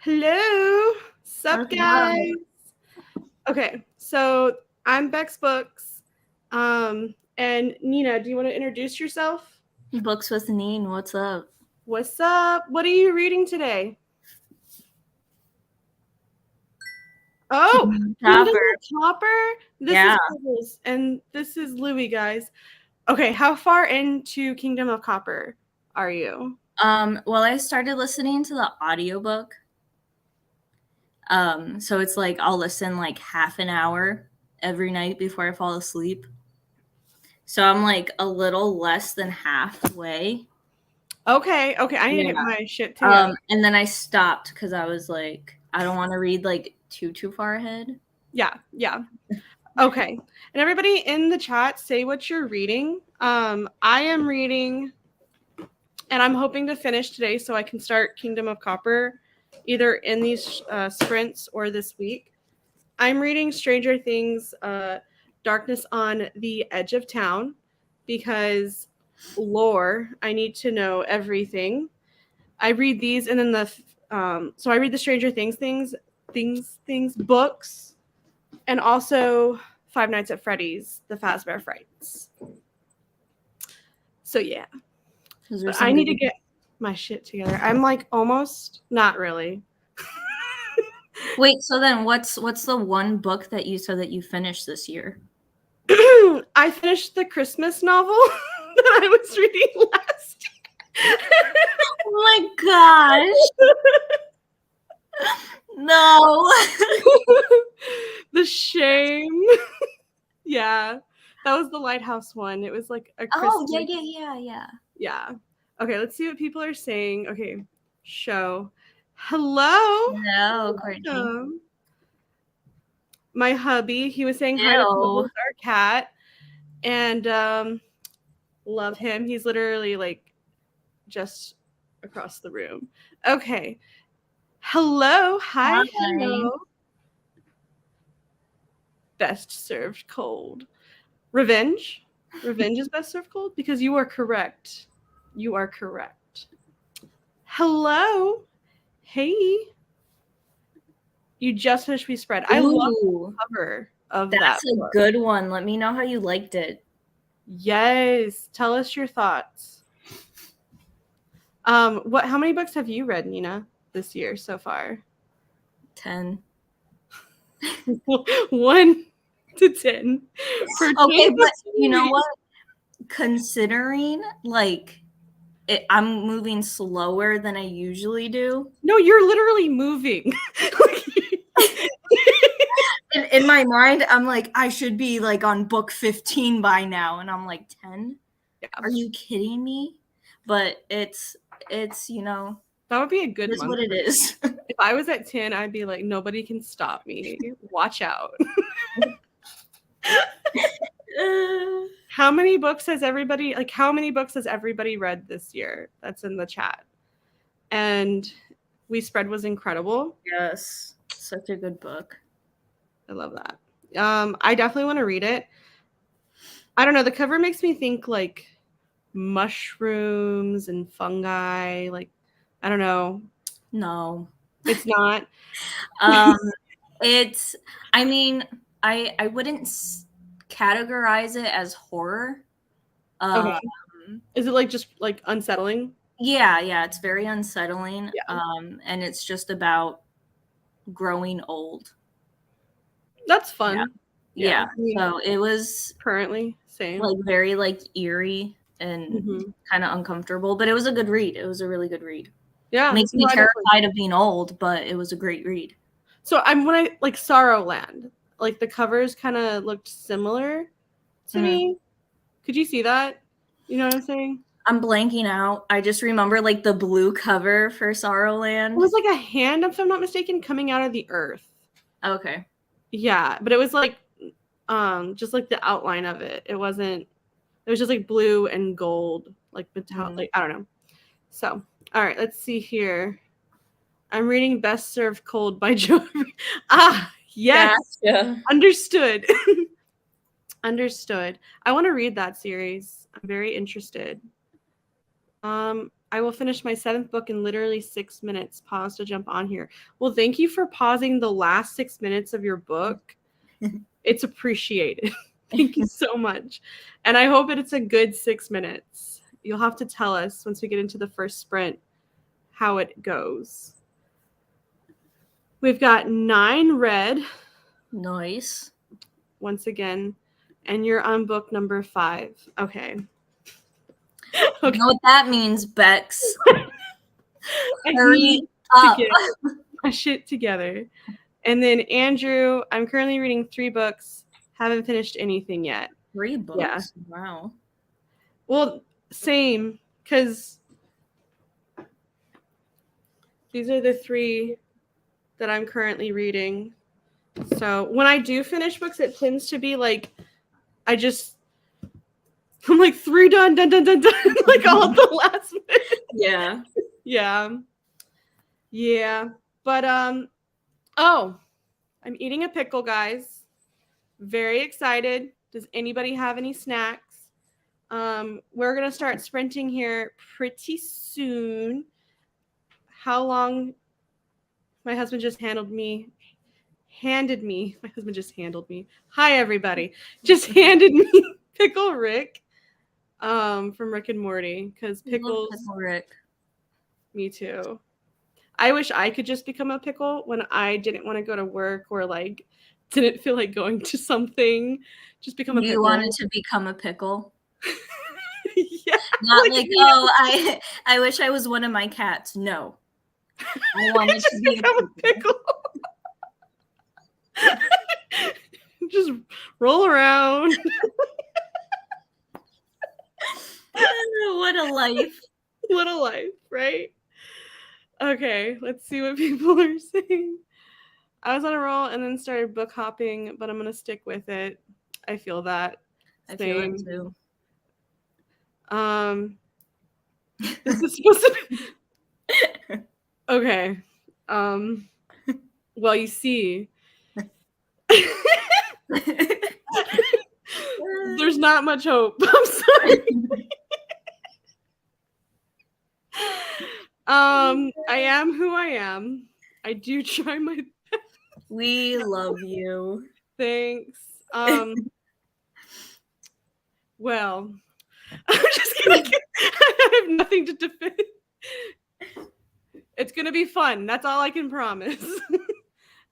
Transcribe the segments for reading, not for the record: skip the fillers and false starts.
Hello. Sup, What's up? guys? Okay, so I'm Beckzbooks. And Nina, do you want to introduce yourself? Books with Neen, what's up? What's up? What are you reading today? Oh, Kingdom Chopper. of Copper. This Yeah. is Bubbles, and this is Louie, guys. Okay, how far into Kingdom of Copper are you? Well, I started listening to the audiobook. So it's like I'll listen like half an hour every night before I fall asleep. So I'm like a little less than halfway. Okay, I need to get my shit together. And then I stopped because I was like, I don't want to read like too far ahead. Yeah. Okay. And everybody in the chat, say what you're reading. I am reading, and I'm hoping to finish today so I can start Kingdom of Copper either in these sprints or this week. I'm reading Stranger Things, Darkness on the Edge of Town, because lore, I need to know everything. I read these, and then so I read the Stranger Things books, and also Five Nights at Freddy's, the Fazbear Frights. So yeah, but I need to get my shit together. I'm like almost, not really. Wait, so then what's the one book that you said that you finished this year? I finished the Christmas novel that I was reading last year. Oh my gosh. No. The shame. Yeah. That was the Lighthouse one. It was like a Christmas. Oh, yeah. Yeah. Okay, let's see what people are saying. Okay. Show. Hello. No, Courtney. My hubby, he was saying hi to Bubbles, our cat, and love him. He's literally like just across the room. Okay. Hello. Hi. Hello. Best served cold. Revenge. Revenge is best served cold because you are correct. You are correct. Hello. Hey. You just finished We Spread. I love the cover of that. That's a good one. Let me know how you liked it. Yes. Tell us your thoughts. How many books have you read, Nina, this year so far? 10. 1 to 10. Okay, but you know what? Considering like I'm moving slower than I usually do. No, you're literally moving. In my mind, I'm like, I should be like on book 15 by now, and I'm like 10. Yeah. Are you kidding me? But it's that would be a good month. What it is. If I was at 10, I'd be like, nobody can stop me. Watch out. How many books has everybody read this year? That's in the chat. And We Spread was incredible. Yes. Such a good book. I love that. I definitely want to read it. I don't know. The cover makes me think like mushrooms and fungi. Like, I don't know. No, it's not. It's. I mean, I wouldn't categorize it as horror. Okay. Is it like just like unsettling? Yeah. It's very unsettling. Yeah. And it's just about growing old. That's fun. Yeah. So it was currently same. Like very like eerie and kind of uncomfortable, but it was a good read. It was a really good read. Yeah. It makes me terrified of being old, but it was a great read. So when I like Sorrowland, like the covers kind of looked similar to me. Could you see that? You know what I'm saying? I'm blanking out. I just remember like the blue cover for Sorrowland. It was like a hand, if I'm not mistaken, coming out of the earth. Okay. Yeah, but it was like just like the outline of it. It was just like blue and gold, like metallic. Like, I don't know. So, all right, let's see here. I'm reading Best Served Cold by Joe. Yes. Gotcha. Understood. Understood. I want to read that series. I'm very interested. I I will finish my 7th book in literally 6 minutes. Pause to jump on here. Well, thank you for pausing the last 6 minutes of your book. It's appreciated. Thank you so much. And I hope that it's a good 6 minutes. You'll have to tell us once we get into the first sprint how it goes. We've got 9 read. Nice. Once again. And you're on book number 5. Okay. You know what that means, Bex? Hurry up. To get my shit together. And then Andrew, I'm currently reading 3 books. Haven't finished anything yet. 3 books? Yeah. Wow. Well, same, because these are the 3 that I'm currently reading. So when I do finish books, it tends to be like, I'm like 3 done, like all at the last minute. Yeah. Yeah. But, I'm eating a pickle, guys. Very excited. Does anybody have any snacks? We're going to start sprinting here pretty soon. How long? My husband just handed me. My husband just handled me. Hi, everybody. Just handed me Pickle Rick from Rick and Morty. Because pickles. Pickle Rick. Me too. I wish I could just become a pickle when I didn't want to go to work or like didn't feel like going to something. Just become a pickle. You wanted to become a pickle? Yeah. Not like, I wish I was one of my cats. No. I wanted to become a pickle. Just roll around. What a life. What a life, right? Okay, let's see what people are saying. I was on a roll and then started book hopping, but I'm going to stick with it. I feel that. I feel it too. This is supposed to be... Okay. Well, you see, there's not much hope. I'm sorry. I am who I am. I do try my best. We love you. Thanks. Well, I'm just gonna I have nothing to defend. It's gonna be fun. That's all I can promise.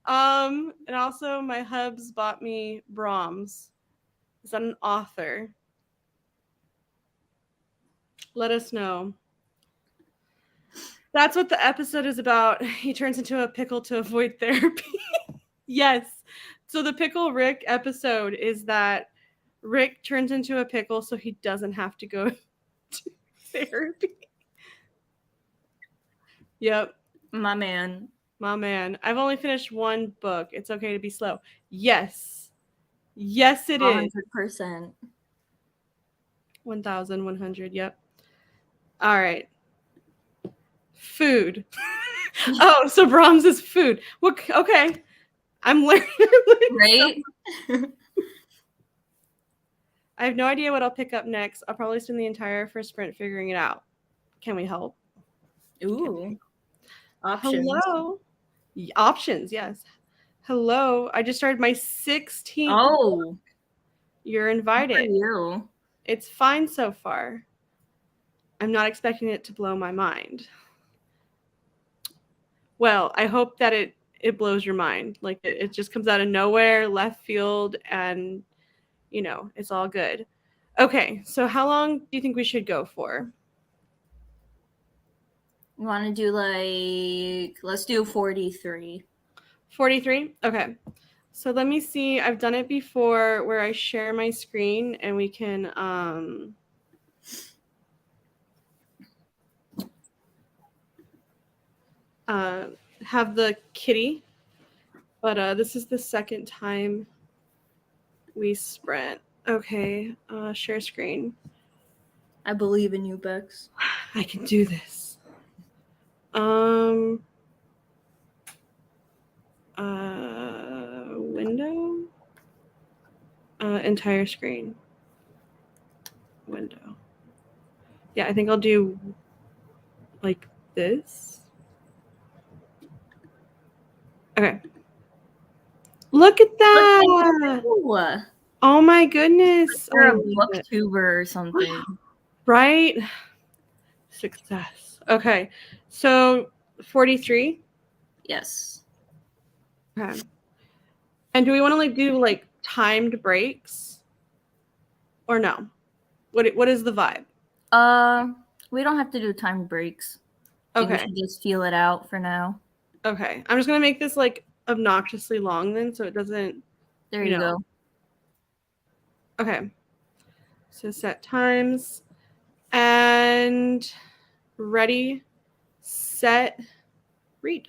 And also my hubs bought me Brahms. Is that an author? Let us know. That's what the episode is about. He turns into a pickle to avoid therapy. Yes. So the Pickle Rick episode is that Rick turns into a pickle so he doesn't have to go to therapy. Yep. My man. I've only finished 1 book. It's okay to be slow. Yes. Yes, it 100%. Is. 100%. 1,100. Yep. All right. Food. Oh, so Brahms is food. Well, okay. I'm learning. Right? I have no idea what I'll pick up next. I'll probably spend the entire first sprint figuring it out. Can we help? Ooh. Options. Hello. Options, yes. Hello. I just started my 16th. Oh. You're invited. Good for you. It's fine so far. I'm not expecting it to blow my mind. Well, I hope that it blows your mind. Like it just comes out of nowhere, left field, and it's all good. Okay, so how long do you think we should go for? You want to do let's do 43. 43? Okay. So let me see. I've done it before where I share my screen and we can have the kitty. But this is the second time we sprint. Okay, share screen. I believe in you, Bex. I can do this. Window. Entire screen. Window. Yeah, I think I'll do like this. Okay. Look at that. Ooh, Oh my goodness. you're a love it. booktuber or something. Right? Success. Okay. So 43. Yes. Okay. And do we want to like do like timed breaks or no? What is the vibe? We don't have to do time breaks. I think we Okay. should just feel it out for now. Okay. I'm just gonna make this like obnoxiously long then so it doesn't, There you go. Okay. So set times and ready, set, read.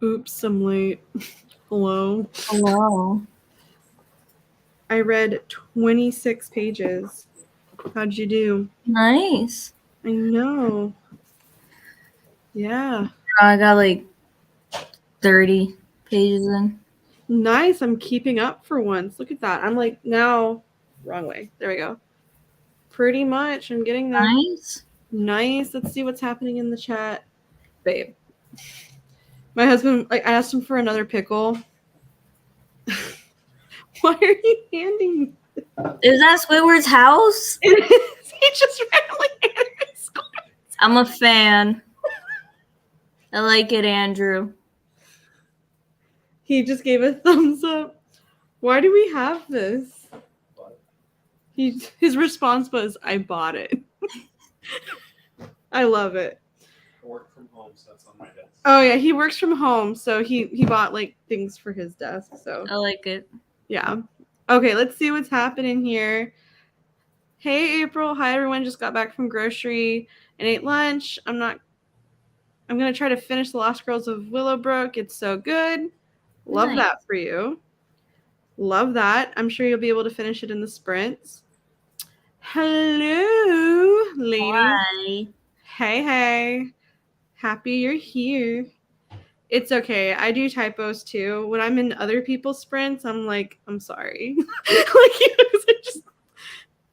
Oops, I'm late. Hello. Hello. I read 26 pages. How'd you do? Nice. I know. Yeah. I got like 30 pages in. Nice. I'm keeping up for once. Look at that. I'm like now wrong way. There we go. Pretty much. I'm getting there. Nice. Nice. Let's see what's happening in the chat. Babe. My husband, like, I asked him for another pickle. Why are you handing me? Is that Squidward's house? It is. He just randomly handed me Squidward. I'm a fan. I like it, Andrew. He just gave a thumbs up. Why do we have this? His response was, I bought it. I love it. I work from home, so that's on my desk. Oh yeah, he works from home, so he bought like things for his desk. So I like it. yeah. Okay, let's see what's happening here. Hey April, hi everyone. Just got back from grocery and ate lunch. I'm gonna try to finish The Lost Girls of Willowbrook. It's so good. Love Nice. that for you. Love that. I'm sure you'll be able to finish it in the sprints. Hello, ladies. Hi. Hey. Happy you're here. It's okay. I do typos too. When I'm in other people's sprints, I'm like, I'm sorry. Like, you know,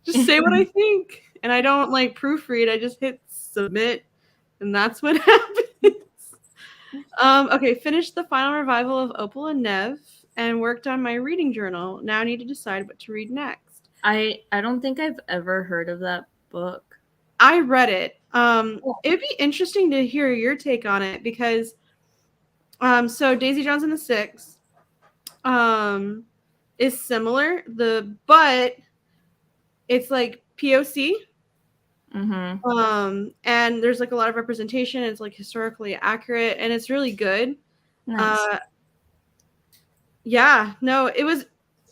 just say what I think. And I don't like proofread. I just hit submit, and that's what happens. Okay, finished the final revival of Opal and Nev and worked on my reading journal. Now I need to decide what to read next. I don't think I've ever heard of that book. I read it. It'd be interesting to hear your take on it because so Daisy Jones and the Six is similar, but it's like POC. Mm-hmm. And there's like a lot of representation. It's like historically accurate and it's really good. Nice. Yeah, no, it was.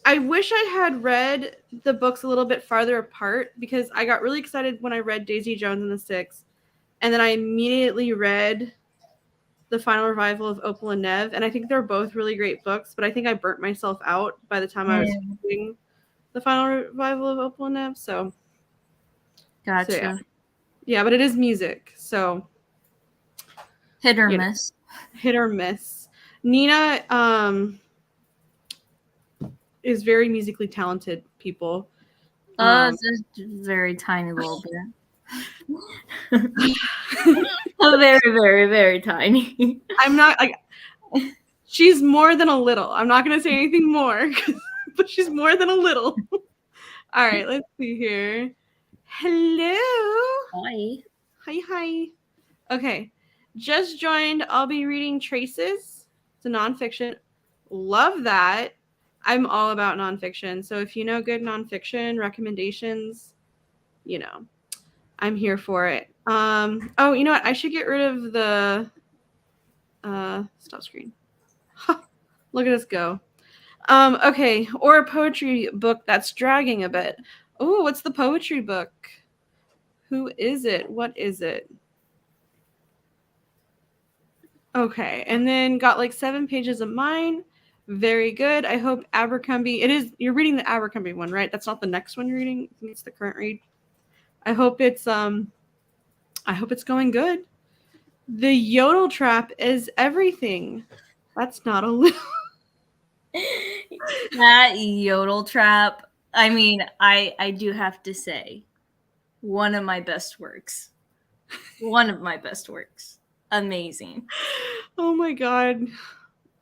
I wish I had read the books a little bit farther apart because I got really excited when I read Daisy Jones and the Six, and then I immediately read the final revival of Opal and Nev, and I think they're both really great books, but I think I burnt myself out by the time I was reading the final revival of Opal and Nev, so. Gotcha. So, yeah, but it is music, so. Hit or miss. Hit or miss. Nina is very musically talented people. It's a very tiny little bit. Very, very, very tiny. I'm not like she's more than a little. I'm not gonna say anything more, but she's more than a little. All right, let's see here. Hello. Hi. Okay, just joined. I'll be reading Traces. It's a nonfiction. Love that. I'm all about nonfiction. So if you know good nonfiction recommendations, you know, I'm here for it. Oh, you know what? I should get rid of the stop screen. Look at us go. Okay, or a poetry book that's dragging a bit. Oh, what's the poetry book? Who is it? What is it? Okay, and then got like 7 pages of mine. Very good. I hope Abercrombie. It is. You're reading the Abercrombie one, right? That's not the next one you're reading. I think it's the current read. I hope it's going good. The yodel trap is everything. That's not a little. That yodel trap. I mean, I do have to say, one of my best works. Amazing. Oh my god.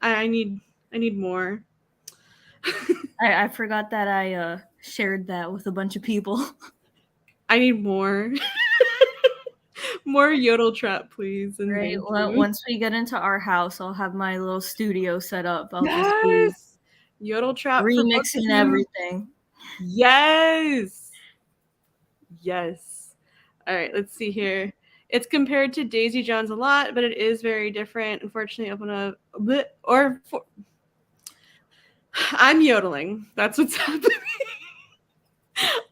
I need more. I forgot that I shared that with a bunch of people. I need more. More yodel trap, please. And right. Well, once we get into our house, I'll have my little studio set up. I'll just be yodel trap remixing everything. Yes. All right, let's see here. It's compared to Daisy Jones a lot, but it is very different. Unfortunately, I'm yodeling. That's what's happening.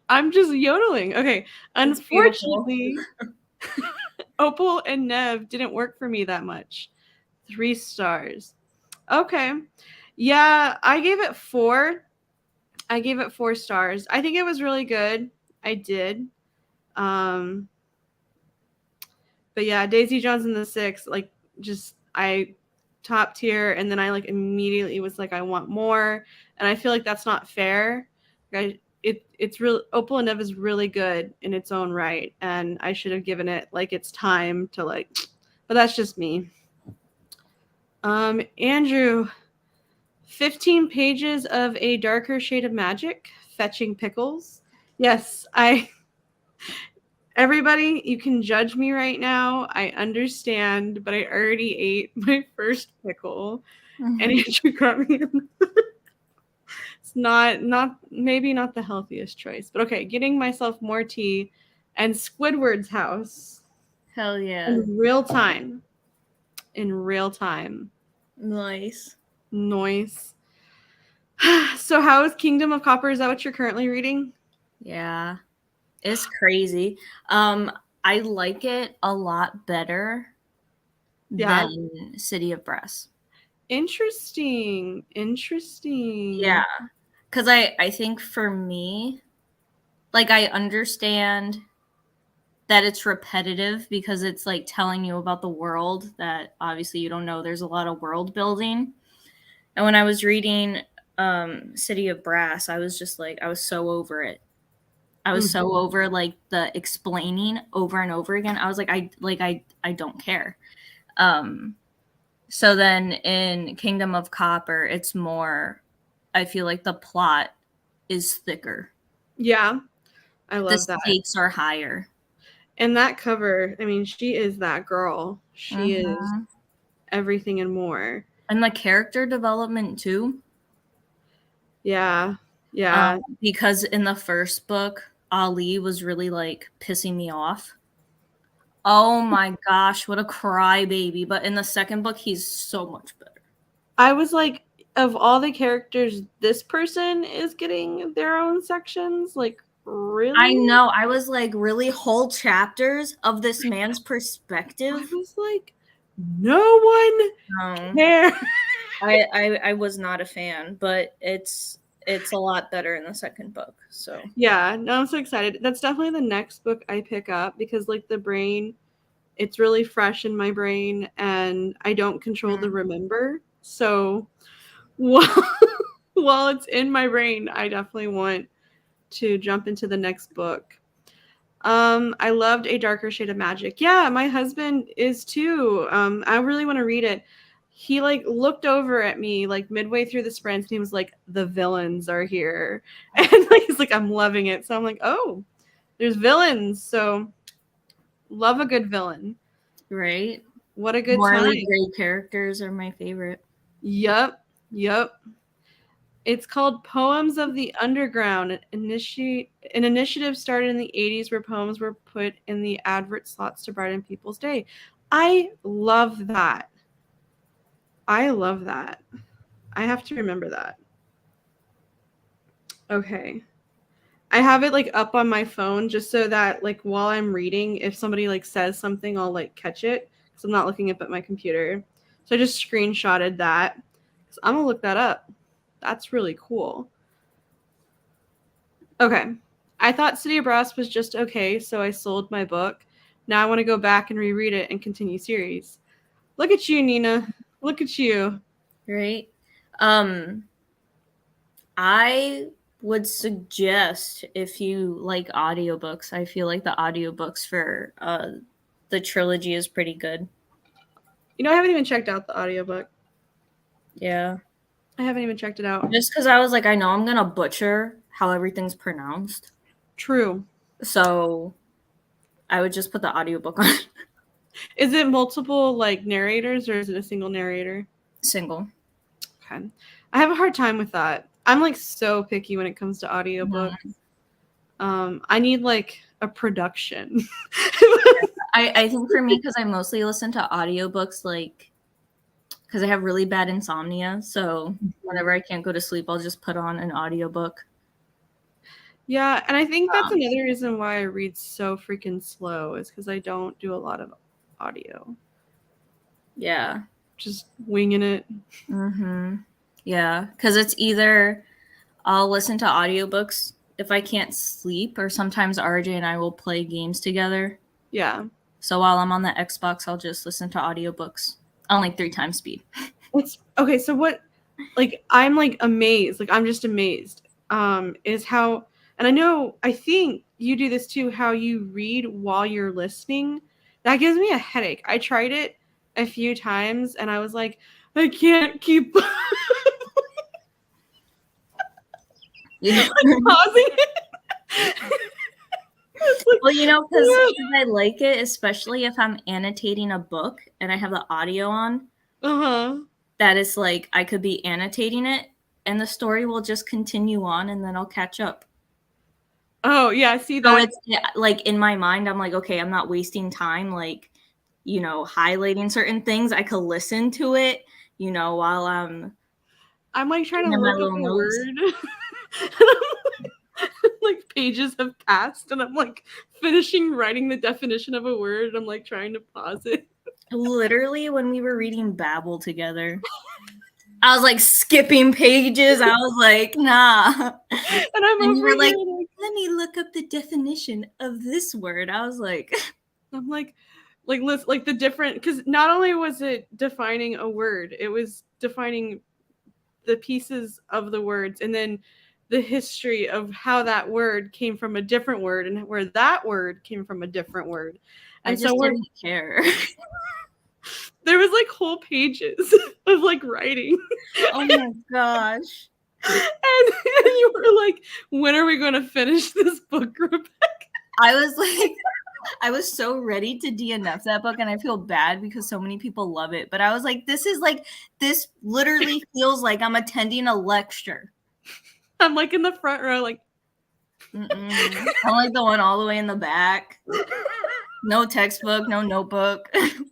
I'm just yodeling. Okay. Unfortunately, Opal and Nev didn't work for me that much. 3 stars. Okay. Yeah, I gave it 4. I gave it 4 stars. I think it was really good. I did. But yeah, Daisy Jones and the Six, like, just I top tier, and then I like immediately was like, I want more, and I feel like that's not fair. It's real. Opal and Nev is really good in its own right, and I should have given it like its time to like, but that's just me. Andrew, 15 pages of A Darker Shade of Magic, Fetching Pickles. Yes, everybody, you can judge me right now. I understand, but I already ate my first pickle, and Andrew got me. It's maybe not the healthiest choice, but okay. Getting myself more tea and Squidward's house. Hell yeah. In real time. Nice. So how is Kingdom of Copper? Is that what you're currently reading? Yeah. It's crazy. I like it a lot better than City of Brass. Interesting. Yeah. Because I think for me, like, I understand that it's repetitive because it's like telling you about the world that obviously you don't know. There's a lot of world building. And when I was reading City of Brass, I was just like, I was so over it. I was so over like the explaining over and over again. I was like, I don't care. So then in Kingdom of Copper, it's more, I feel like the plot is thicker. Yeah, I love that. The stakes are higher. And that cover, I mean, she is that girl. She is everything and more. And the character development too. Yeah. Because in the first book, Ali was really like pissing me off. Oh my gosh, what a crybaby. But in the second book, he's so much better. I was like, of all the characters, this person is getting their own sections? Like, really? I know. I was like, really? Whole chapters of this man's perspective? I was like, no one cares. I was not a fan, but it's a lot better in the second book. So yeah, no, I'm so excited. That's definitely the next book I pick up because like the brain, it's really fresh in my brain and I don't control the remember. So while it's in my brain, I definitely want to jump into the next book. I loved A Darker Shade of Magic. Yeah, my husband is too. I really want to read it. He like looked over at me like midway through the sprint and he was like, the villains are here. And like he's like, I'm loving it. So I'm like, oh, there's villains. So love a good villain. Right. What a good Morally time. great characters are my favorite. Yep. It's called Poems of the Underground. An initiative started in the 80s where poems were put in the advert slots to brighten people's day. I love that. I have to remember that. Okay. I have it like up on my phone just so that like while I'm reading, if somebody like says something, I'll like catch it because I'm not looking up at my computer. So I just screenshotted that. So I'm gonna look that up. That's really cool. Okay. I thought City of Brass was just okay, so I sold my book. Now I want to go back and reread it and continue series. Look at you, Nina. Look at you. Right. I would suggest if you like audiobooks, I feel like the audiobooks for the trilogy is pretty good. You know, I haven't even checked out the audiobook. Yeah. I haven't even checked it out. Just because I was like, I know I'm going to butcher how everything's pronounced. True. So I would just put the audiobook on. Is it multiple like narrators or is it a single narrator? Single. Okay. I have a hard time with that. I'm like so picky when it comes to audiobooks. I need like a production. I think for me, because I mostly listen to audiobooks, like, because I have really bad insomnia. So whenever I can't go to sleep, I'll just put on an audiobook. Yeah, and I think that's another reason why I read so freaking slow is because I don't do a lot of audio. Yeah. just winging it. Mm-hmm. Yeah, because it's either I'll listen to audiobooks if I can't sleep, or sometimes RJ and I will play games together. Yeah. So while I'm on the Xbox, I'll just listen to audiobooks on like 3 times speed. It's okay. So what, like, I'm like amazed. Like, I'm just amazed. Is how, and I think you do this too, how you read while you're listening. That gives me a headache. I tried it a few times and I was like, I can't keep Yeah. pausing it. Like, Well, you know, because I like it, especially if I'm annotating a book and I have the audio on. That is like I could be annotating it and the story will just continue on and then I'll catch up. Oh, yeah, see that. So it's like in my mind, I'm like, okay, I'm not wasting time, like, you know, highlighting certain things. I could listen to it, you know, while I'm like trying to in my look up little a notes. word. Like pages have passed and I'm like finishing writing the definition of a word. I'm like trying to pause it. Literally, when we were reading Babel together, I was like skipping pages. I was like, nah. And I'm And over you were like, here, let me look up the definition of this word. I was like, I'm like the different, because not only was it defining a word, it was defining the pieces of the words and then the history of how that word came from a different word and where that word came from a different word. And I just so didn't care. there was like whole pages of like writing. Oh my gosh. And you were like, when are we going to finish this book, Rebecca? I was like, I was so ready to DNF that book, and I feel bad because so many people love it. But I was like, this literally feels like I'm attending a lecture. I'm like in the front row, like. I'm like the one all the way in the back. No textbook, no notebook. You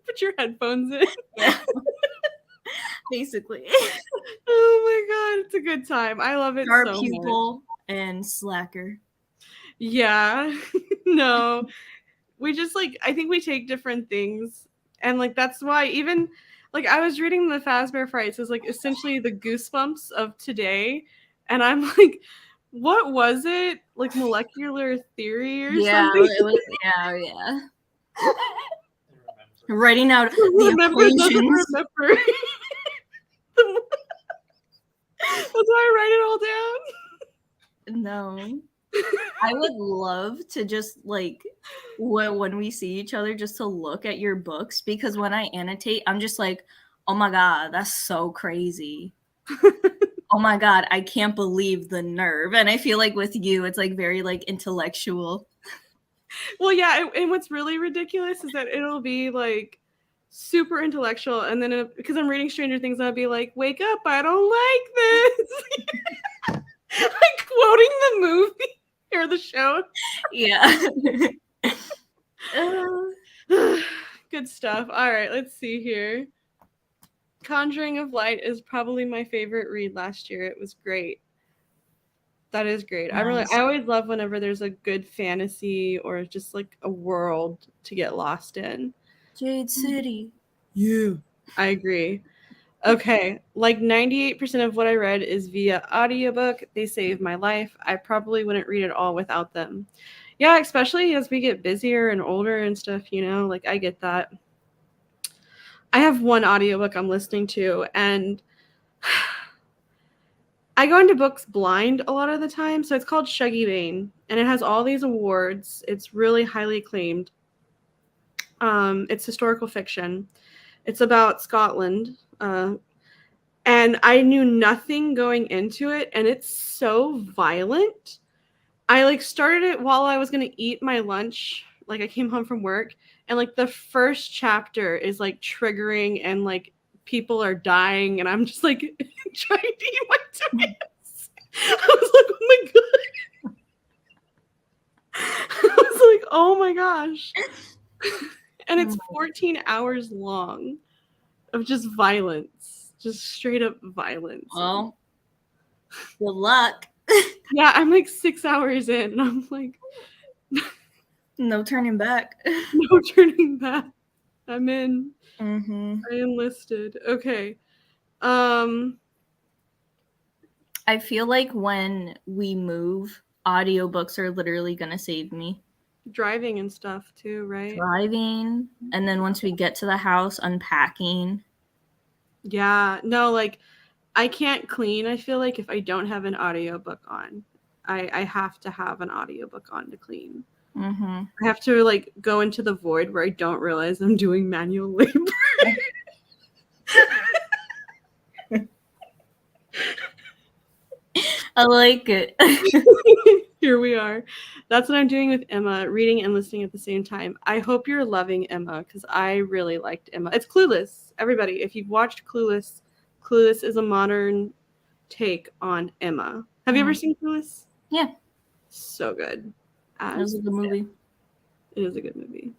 put your headphones in. Yeah. Basically. Oh my god, it's a good time. I love it Sharp so pupil much. and slacker. Yeah. No. We just like, I think we take different things. And like that's why even like I was reading the Fazbear Frights is like essentially the Goosebumps of today. And I'm like, what was it? Like molecular theory or something? It was, yeah. Writing out the Remember, equations. remember. That's why I write it all down. No. I would love to just like when we see each other just to look at your books, because when I annotate, I'm just like, oh my god, that's so crazy. Oh my god, I can't believe the nerve. And I feel like with you, it's like very like intellectual. Well, yeah, and what's really ridiculous is that it'll be like super intellectual, and then because I'm reading Stranger Things, I'll be like, "Wake up! I don't like this." Like quoting the movie or the show. Yeah. Good stuff. All right, let's see here. Conjuring of Light is probably my favorite read last year. It was great. That is great. Nice. I always love whenever there's a good fantasy or just like a world to get lost in. Jade City. Yeah. I agree. Okay, like 98% of what I read is via audiobook. They saved my life. I probably wouldn't read it all without them. Yeah, especially as we get busier and older and stuff, you know, like I get that. I have one audiobook I'm listening to, and I go into books blind a lot of the time. So it's called Shuggy Bane, and it has all these awards. It's really highly acclaimed. It's historical fiction. It's about Scotland. And I knew nothing going into it, and it's so violent. I like started it while I was going to eat my lunch. Like I came home from work, and like the first chapter is like triggering, and like people are dying, and I'm just like trying to eat my tomatoes. I was like, oh my god. I was like, oh my gosh. And it's 14 hours long of just violence, just straight up violence. Well, good luck. Yeah, I'm like 6 hours in, and I'm like, no turning back. no turning back. I'm in. Mm-hmm. I enlisted. Okay. I feel like when we move, audiobooks are literally going to save me. Driving and stuff too, right? Driving, and then once we get to the house, unpacking. Yeah. No, like I can't clean, I feel like, if I don't have an audiobook on. I have to have an audiobook on to clean. Mm-hmm. I have to like go into the void where I don't realize I'm doing manual labor. I like it. Here we are. That's what I'm doing with Emma, reading and listening at the same time. I hope you're loving Emma because I really liked Emma. It's Clueless. Everybody, if you've watched Clueless, Clueless is a modern take on Emma. Have you ever seen Clueless? Yeah. So good. That was a good movie. It is a good movie.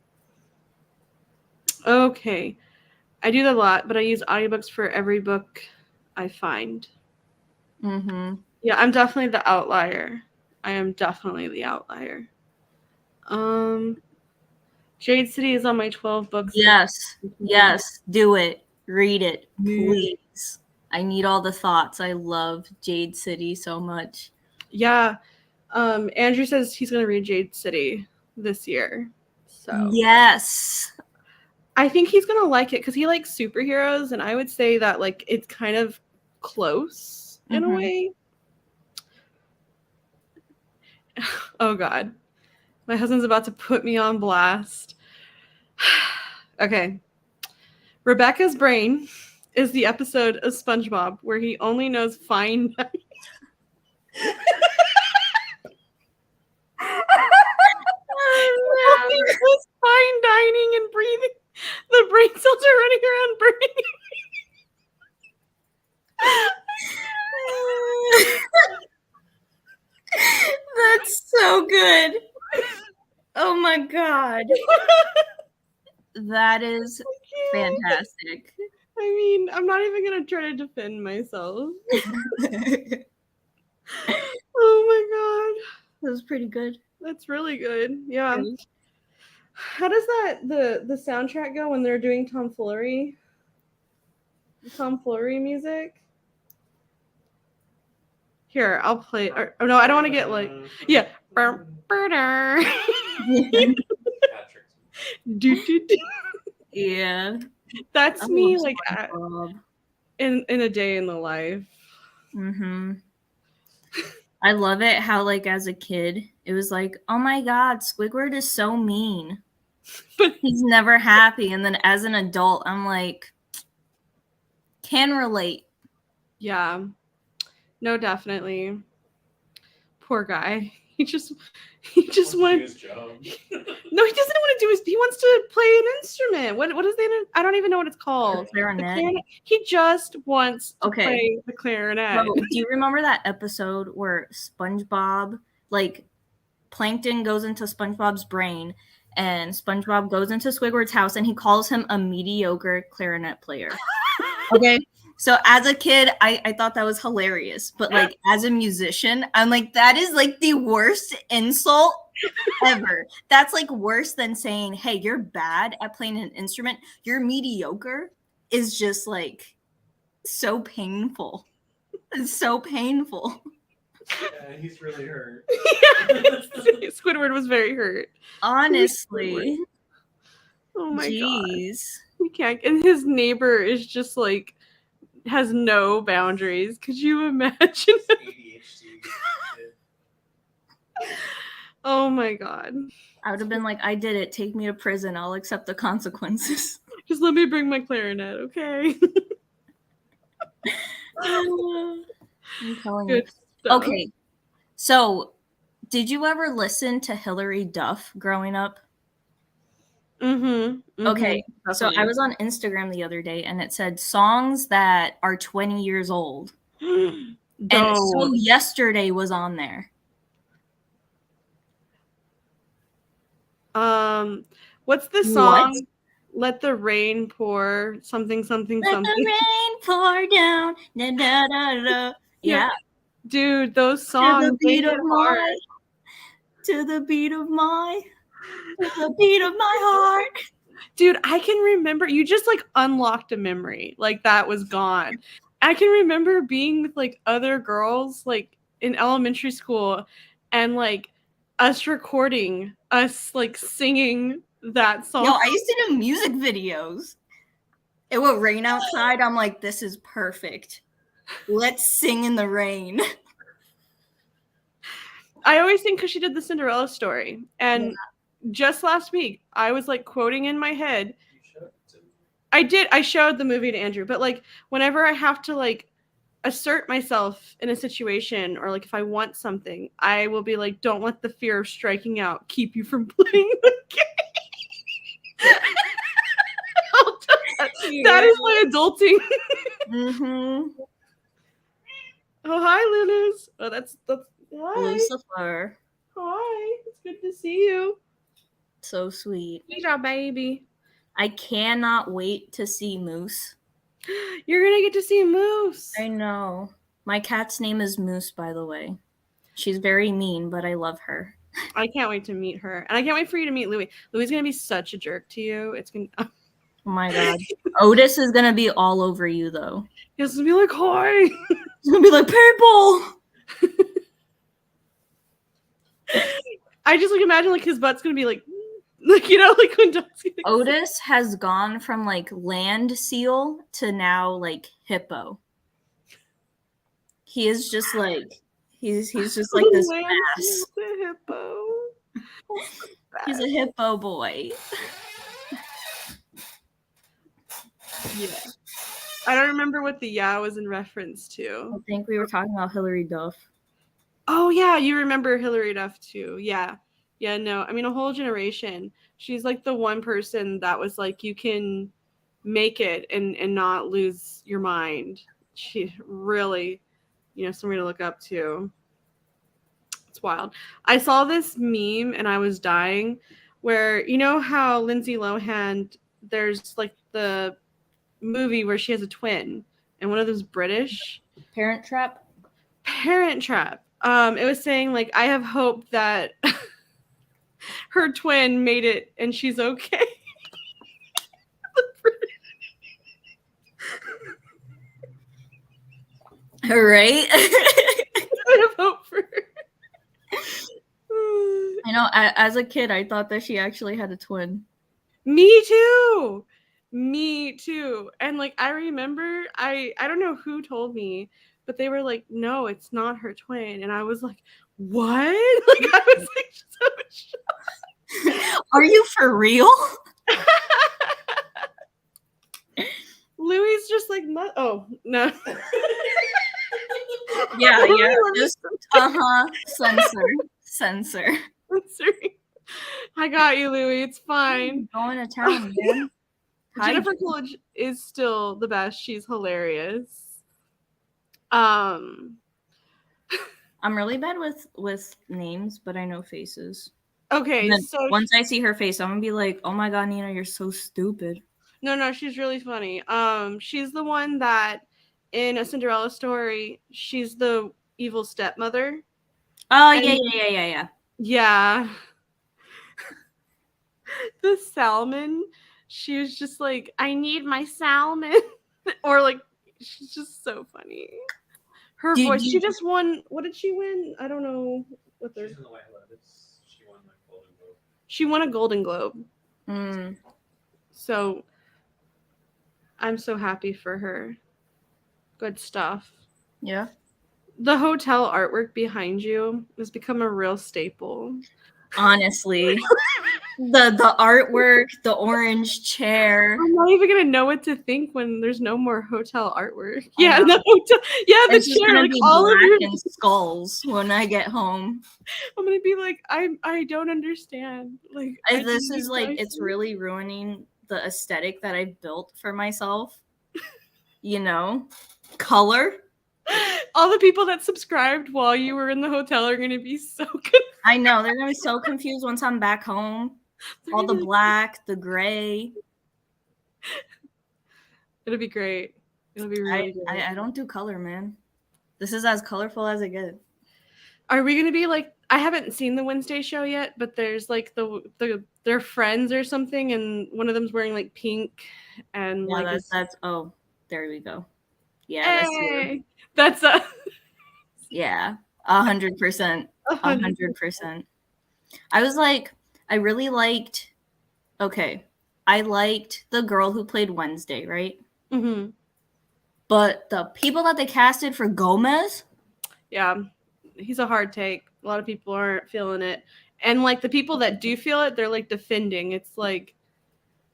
Okay. I do that a lot, but I use audiobooks for every book I find. Mm-hmm. Yeah, I'm definitely the outlier. I am definitely the outlier. Jade City is on my 12 books. Yes. Yes. Do it. Read it, please. I need all the thoughts. I love Jade City so much. Yeah. Andrew says he's gonna read Jade City this year. So yes. I think he's gonna like it because he likes superheroes, and I would say that like it's kind of close in a way. Oh God. My husband's about to put me on blast. Okay. Rebecca's brain is the episode of SpongeBob where he only knows fine dining. He knows fine dining and breathing. The brain cells are running around burning. That's so good. Oh my God. That is fantastic. I mean, I'm not even going to try to defend myself. Oh my God. That was pretty good. That's really good. Yeah. How does the soundtrack go when they're doing tomfoolery? Tomfoolery music? Here, I'll play. Or no, I don't want to get like. Yeah. Yeah. That's me like in a day in the life. Mm-hmm. I love it how like as a kid it was like, oh my God, Squidward is so mean. But he's never happy. And then as an adult, I'm like, can relate. Yeah. No, definitely. Poor guy. He just went. No, he doesn't want to do his. He wants to play an instrument. What is that? I don't even know what it's called. Clarinet. He just wants to play the clarinet. So, do you remember that episode where SpongeBob, like, Plankton goes into SpongeBob's brain, and SpongeBob goes into Squidward's house, and he calls him a mediocre clarinet player? Okay. So as a kid, I thought that was hilarious. But like as a musician, I'm like, that is like the worst insult ever. That's like worse than saying, hey, you're bad at playing an instrument. You're mediocre is just like so painful. It's so painful. Yeah, he's really hurt. Squidward was very hurt. Honestly. Oh my God. He can't. And his neighbor is just like, has no boundaries. Could you imagine? Oh my God. I would have been like, I did it. Take me to prison. I'll accept the consequences. Just let me bring my clarinet, okay? I'm telling you. Okay. So, did you ever listen to Hilary Duff growing up? Mm-hmm. Okay. Definitely. So I was on Instagram the other day and it said songs that are 20 years old. And so Yesterday was on there. What's the song? What? Let the rain pour. Something. Let the rain pour down. Da, da, da, da. Yeah. Dude, those songs. To the beat of my. To the beat of my. To the beat of my heart. Dude, I can remember you just like unlocked a memory. Like that was gone. I can remember being with like other girls like in elementary school and like us recording us like singing that song. Yo, I used to do music videos. It would rain outside. I'm like, this is perfect. Let's sing in the rain. I always think because she did the Cinderella story. And just last week, I was like quoting in my head. I did. I showed the movie to Andrew, but like whenever I have to like assert myself in a situation or like if I want something, I will be like, don't let the fear of striking out keep you from playing the game. That is my adulting. Mm-hmm. Oh, hi, Lulus. Oh, that's hi. Lucifer. Hi. It's good to see you. So sweet. Good job, baby. I cannot wait to see Moose. You're gonna get to see Moose. I know. My cat's name is Moose, by the way. She's very mean, but I love her. I can't wait to meet her. And I can't wait for you to meet Louie. Louie's gonna be such a jerk to you. It's gonna Oh my god. Otis is gonna be all over you though. He's gonna be like, hi. He's gonna be like, people. I just like imagine like his butt's gonna be like you know, like when dogs get Otis has gone from like land seal to now like hippo. He is just like he's just like this ass. Hippo. He's a hippo boy. Yeah. I don't remember what the yeah was in reference to. I think we were talking about Hillary Duff. Oh yeah, you remember Hillary Duff too. Yeah. Yeah, no. I mean a whole generation. She's like the one person that was like you can make it and not lose your mind. She really, you know, somebody to look up to. It's wild. I saw this meme and I was dying where you know how Lindsay Lohan there's like the movie where she has a twin and one of them's British. Parent Trap? Parent Trap. It was saying like I have hope that her twin made it and she's okay. Right? I have hope for her. I know, as a kid, I thought that she actually had a twin. Me too. And like I remember I don't know who told me, but they were like, no, it's not her twin. And I was like, what? Like I was like so shocked. Are you for real? Louis just like oh no. Yeah. Just censor. I got you, Louis. It's fine. Going to town, man. Jennifer Coolidge is still the best. She's hilarious. I'm really bad with names, but I know faces. Okay, so once I see her face, I'm gonna be like, "Oh my god, Nina, you're so stupid." No, she's really funny. She's the one that in A Cinderella Story, she's the evil stepmother. Oh yeah. Yeah. The salmon. She was just like, I need my salmon. Or like, she's just so funny. Her voice. She just won. What did she win? I don't know. What She's in the White Lotus. She won the Golden Globe. She won a Golden Globe. So I'm so happy for her. Good stuff. Yeah. The hotel artwork behind you has become a real staple. Honestly. The artwork, the orange chair. I'm not even gonna know what to think when there's no more hotel artwork. Yeah, the hotel. Yeah, the chair. Like all of your skulls when I get home. I'm gonna be like, I don't understand. Like this is like it's really ruining the aesthetic that I built for myself. You know, color. All the people that subscribed while you were in the hotel are gonna be so confused. I know they're gonna be so confused once I'm back home. All the black, the gray. It'll be great. It'll be really great. I don't do color, man. This is as colorful as it gets. Are we gonna be like I haven't seen the Wednesday show yet, but there's like they're friends or something, and one of them's wearing like pink and Yeah, like that's oh, there we go. Yeah, that's you. hey, that's a Yeah, 100%, 100%. I was like, I really liked. Okay, I liked the girl who played Wednesday, right? Mm-hmm. But the people that they casted for Gomez, Yeah, he's a hard take. A lot of people aren't feeling it, and like the people that do feel it, they're like defending. It's like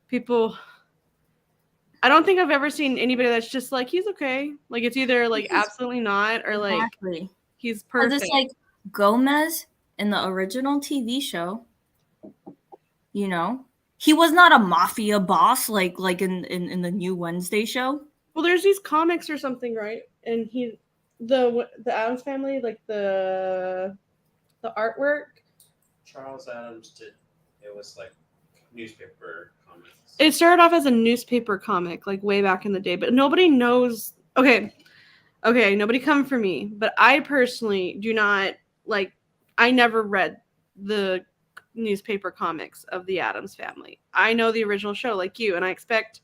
people. I don't think I've ever seen anybody that's just like he's okay. Like it's either like absolutely not or like exactly. he's Because perfect. it's like Gomez in the original TV show, you know, he was not a mafia boss like in the new Wednesday show. Well, there's these comics or something, right? And the Adams Family, like the artwork. Charles Adams did. It was like newspaper comics. It started off as a newspaper comic, like way back in the day, but nobody knows. Okay, nobody come for me, but I personally do not like. I never read the newspaper comics of the Adams Family. I know the original show, like you, and I expect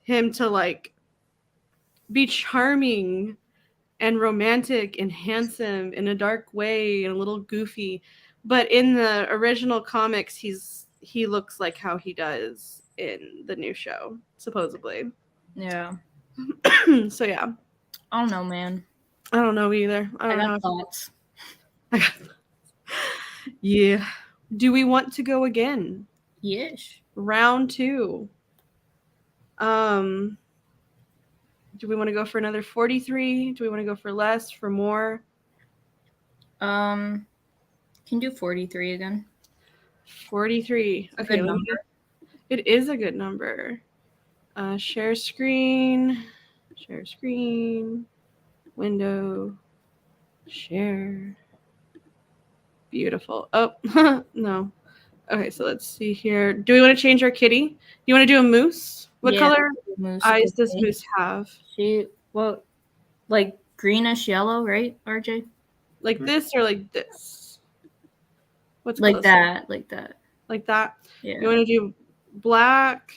him to like be charming and romantic and handsome in a dark way and a little goofy, but in the original comics he looks like how he does in the new show supposedly. Yeah. So yeah, I don't know, man. I don't know either. I I don't got know. thoughts. Yeah, do we want to go again? Yes. Round 2. Do we want to go for another 43? Do we want to go for less, for more? Can do 43 again. 43. A Okay, good number. It is a good number. Share screen, window, share. Beautiful. Oh, no. Okay, so let's see here. Do we want to change our kitty? You want to do a moose? What Yeah, color moose. eyes does Okay. moose have? She well, like greenish yellow, right, RJ? Like this or like this? What's Like closer? that, like that. Like that? Yeah. You want to do black?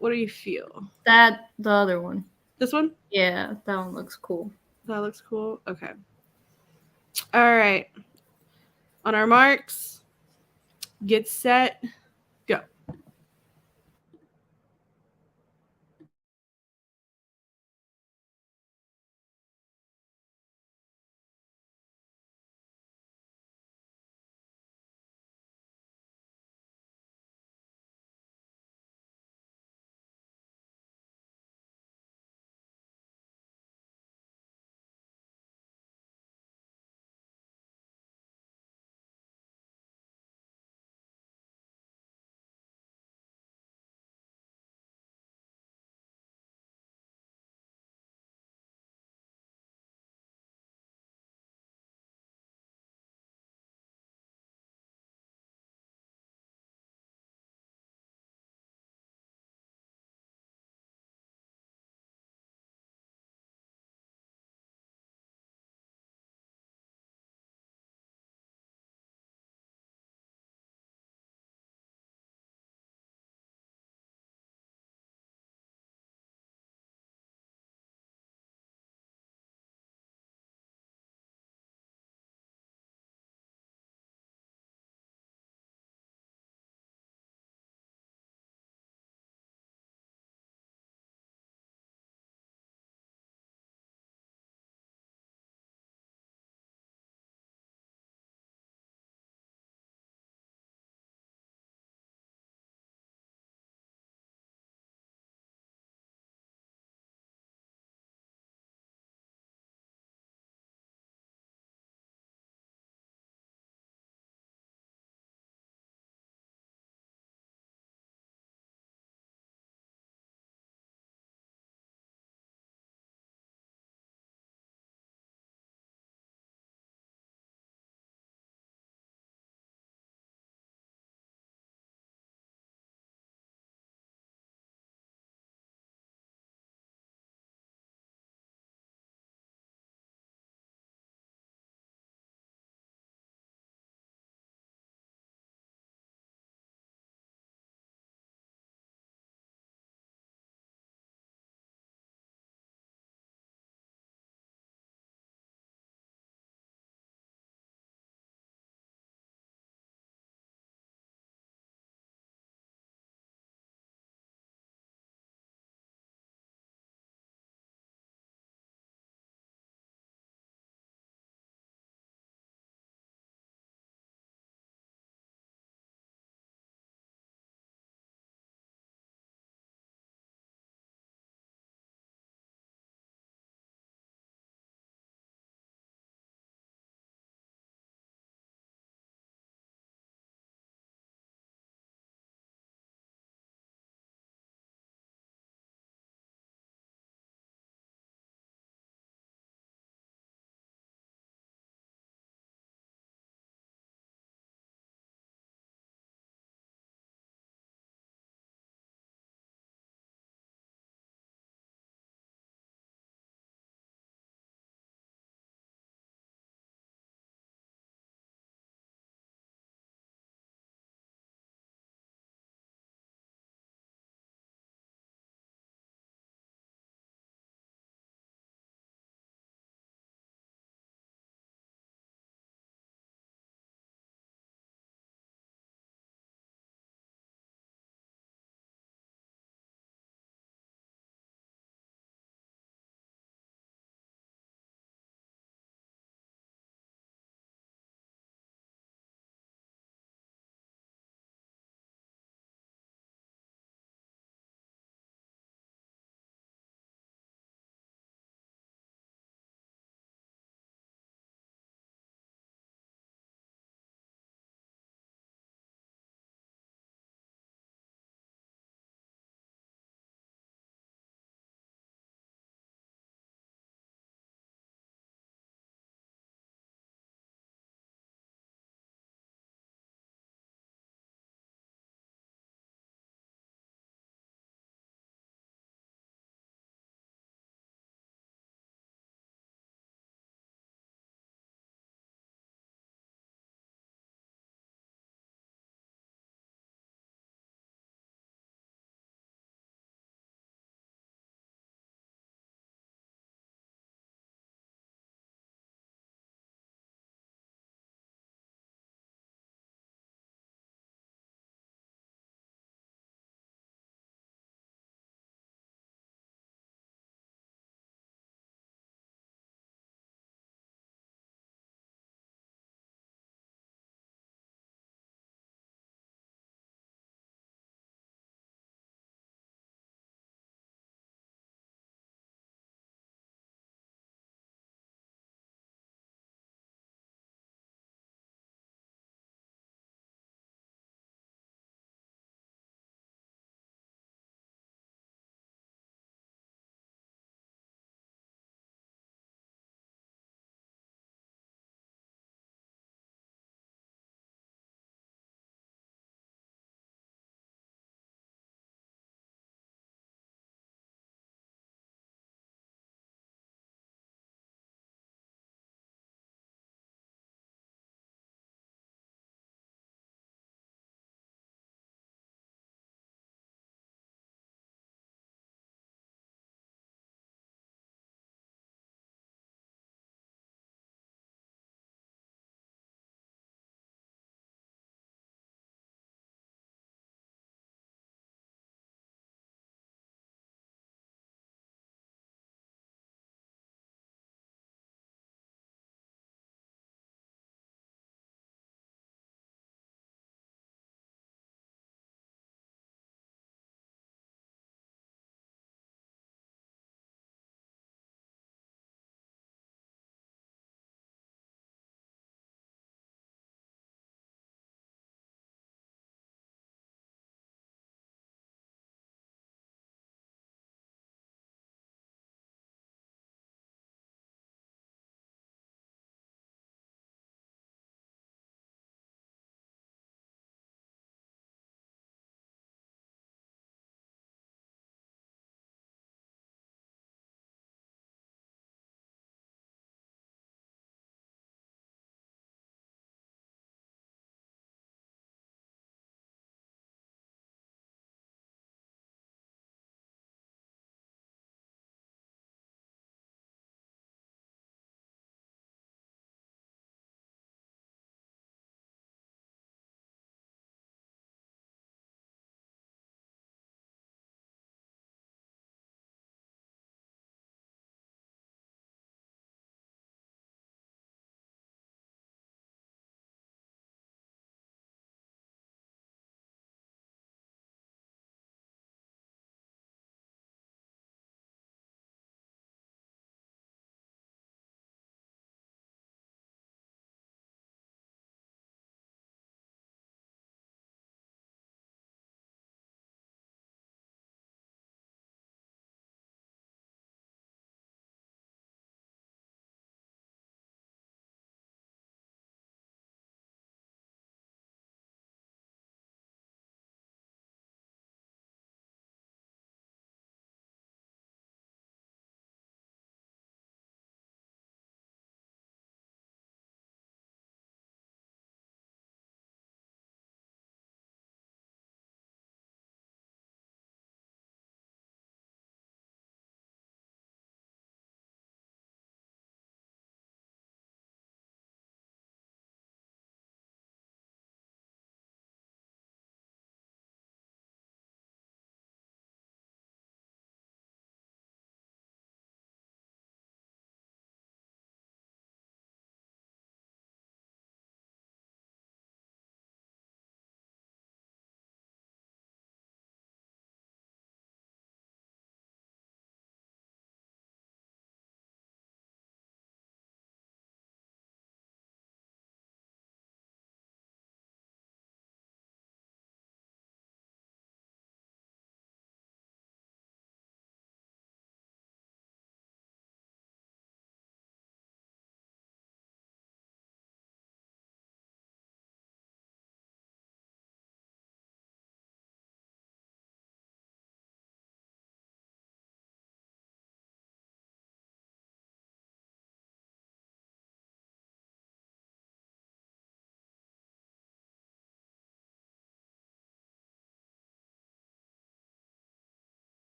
What do you feel? That the other one. This one? Yeah, that one looks cool. That looks cool. Okay. All right. On our marks, get set, go.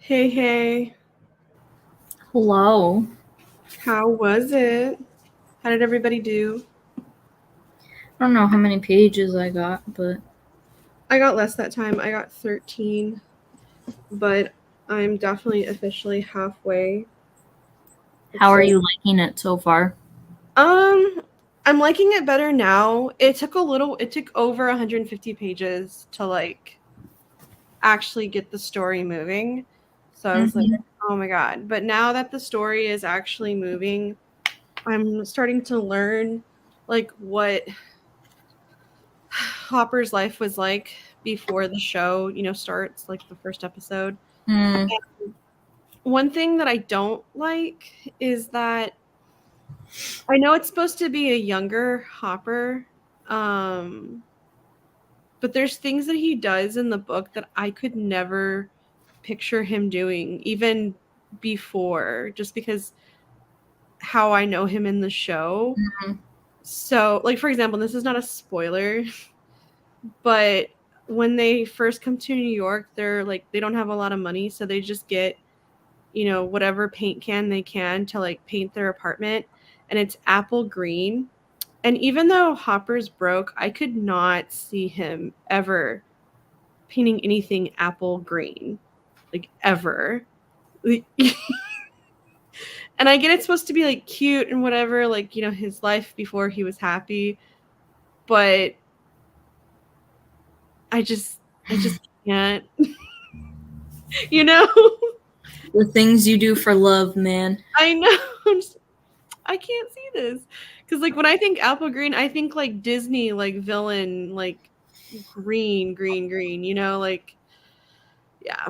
Hey. Hello. How was it? How did everybody do? I don't know how many pages I got, but I got less that time. I got 13, but I'm definitely officially halfway. how are you liking it so far? I'm liking it better now. It took over 150 pages to like actually get the story moving. So I was like, oh my god. But now that the story is actually moving, I'm starting to learn like what Hopper's life was like before the show, starts, like the first episode. One thing that I don't like is that I know it's supposed to be a younger Hopper, but there's things that he does in the book that I could never picture him doing, even before, just because how I know him in the show. So, like, for example, this is not a spoiler, but when they first come to New York, they're like, they don't have a lot of money, so they just get, whatever paint can they can to like paint their apartment, and it's apple green. And even though Hopper's broke, I could not see him ever painting anything apple green, like ever. And I get it's supposed to be like cute and whatever, like, his life before he was happy, but I just can't. The things you do for love, man. I know. I can't see this. Because, like, when I think apple green, I think, like, Disney, like, villain, like, green, like, yeah.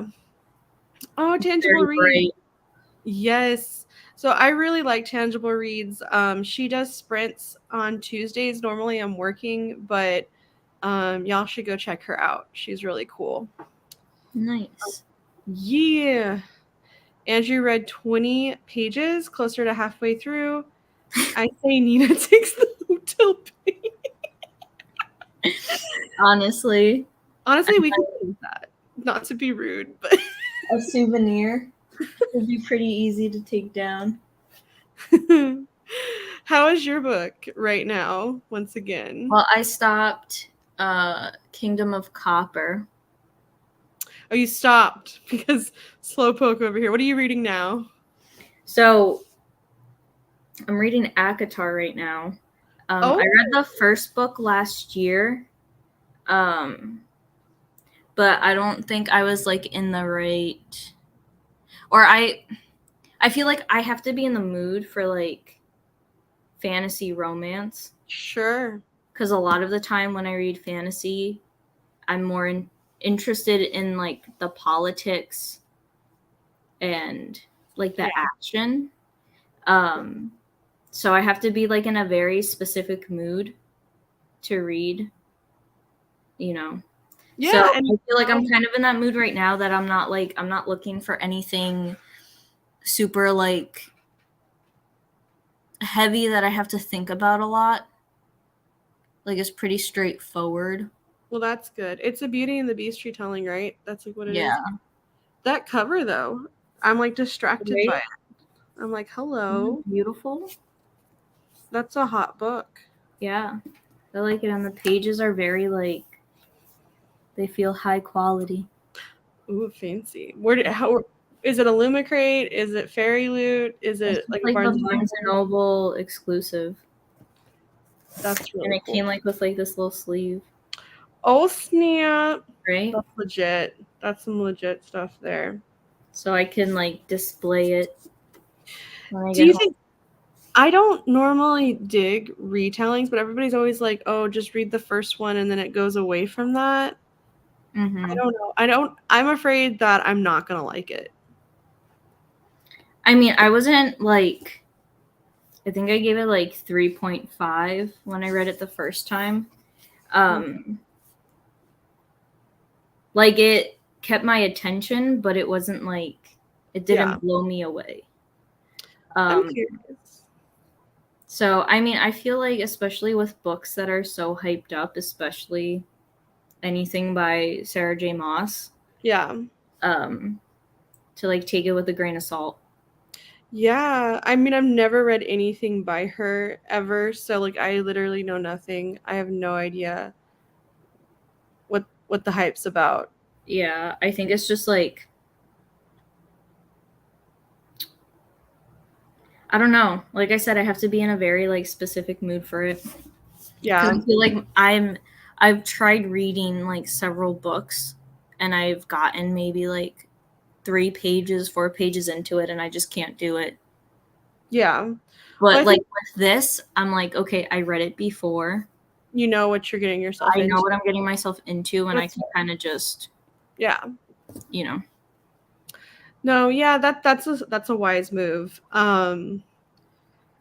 Oh, Tangible Reads. Yes. So I really like Tangible Reads. She does sprints on Tuesdays. Normally I'm working, but y'all should go check her out. She's really cool. Nice. Yeah. Andrew read 20 pages, closer to halfway through. I say Nina takes the hotel pay. Honestly, we can use that. Not to be rude, but a souvenir would be pretty easy to take down. How is your book right now, once again? Well, I stopped Kingdom of Copper. Oh, you stopped because Slowpoke over here. What are you reading now? So, I'm reading Akatar right now. I read the first book last year, but I don't think I was like in the right, or I feel like I have to be in the mood for like fantasy romance. Sure. Because a lot of the time when I read fantasy, I'm more interested in like the politics and like the action. So I have to be like in a very specific mood to read, Yeah, so I feel like I'm kind of in that mood right now that I'm not looking for anything super like heavy that I have to think about a lot. Like, it's pretty straightforward. Well, that's good. It's a Beauty and the Beast retelling, right? That's like what it is. Yeah. That cover though, I'm like distracted by it. I'm like, hello. Beautiful. That's a hot book. Yeah. I like it, and the pages are very like, they feel high quality. Ooh, fancy. How is it? A Lumicrate? Is it Fairy Loot? Is it like a Barnes & Noble exclusive? That's really and it cool. came like with like this little sleeve. Oh snap! Right? That's legit. That's some legit stuff there. So I can like display it. Do you think? I don't normally dig retellings, but everybody's always like, "Oh, just read the first one," and then it goes away from that. I don't know. I'm afraid that I'm not gonna like it. I mean, I wasn't like, I think I gave it like 3.5 when I read it the first time. Like, it kept my attention, but it wasn't like, it didn't blow me away. I'm curious. So, I mean, I feel like, especially with books that are so hyped up, especially anything by Sarah J. Maas. Yeah. to like take it with a grain of salt. Yeah, I mean, I've never read anything by her ever, so like I literally know nothing. I have no idea what the hype's about. Yeah, I think it's just like, I don't know. Like I said, I have to be in a very like specific mood for it. Yeah. I feel like I've tried reading like several books and I've gotten maybe like 3 pages, 4 pages into it and I just can't do it. Yeah. But Well, like with this, I'm like, okay, I read it before. You know what you're getting yourself into. I know what I'm getting myself into and I can kind of just, yeah. you know. No, yeah, that's a wise move.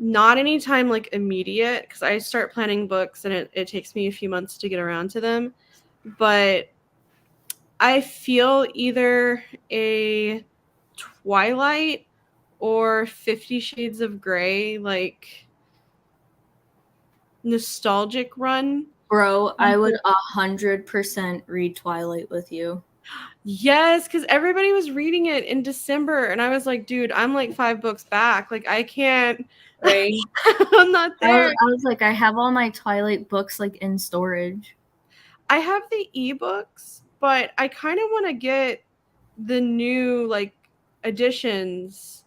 Not anytime like immediate, because I start planning books and it takes me a few months to get around to them. But I feel either a Twilight or 50 Shades of Grey, like nostalgic run. Bro, I would 100% read Twilight with you. Yes, because everybody was reading it in December, and I was like, dude, I'm like 5 books back. Like, I can't. Right? I'm not there. I was like, I have all my Twilight books like in storage. I have the ebooks, but I kind of want to get the new like editions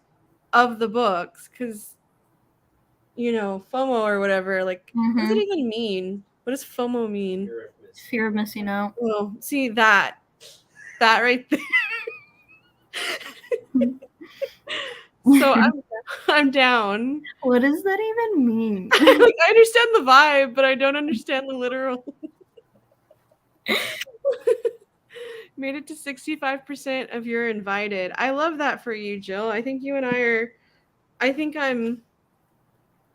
of the books because, you know, FOMO or whatever. Like, what does it even mean? What does FOMO mean? Fear of missing out. Well, see that right there. So I'm down. What does that even mean? Like, I understand the vibe, but I don't understand the literal. Made it to 65% of your invited. I love that for you, Jill. I think you and I are. I think I'm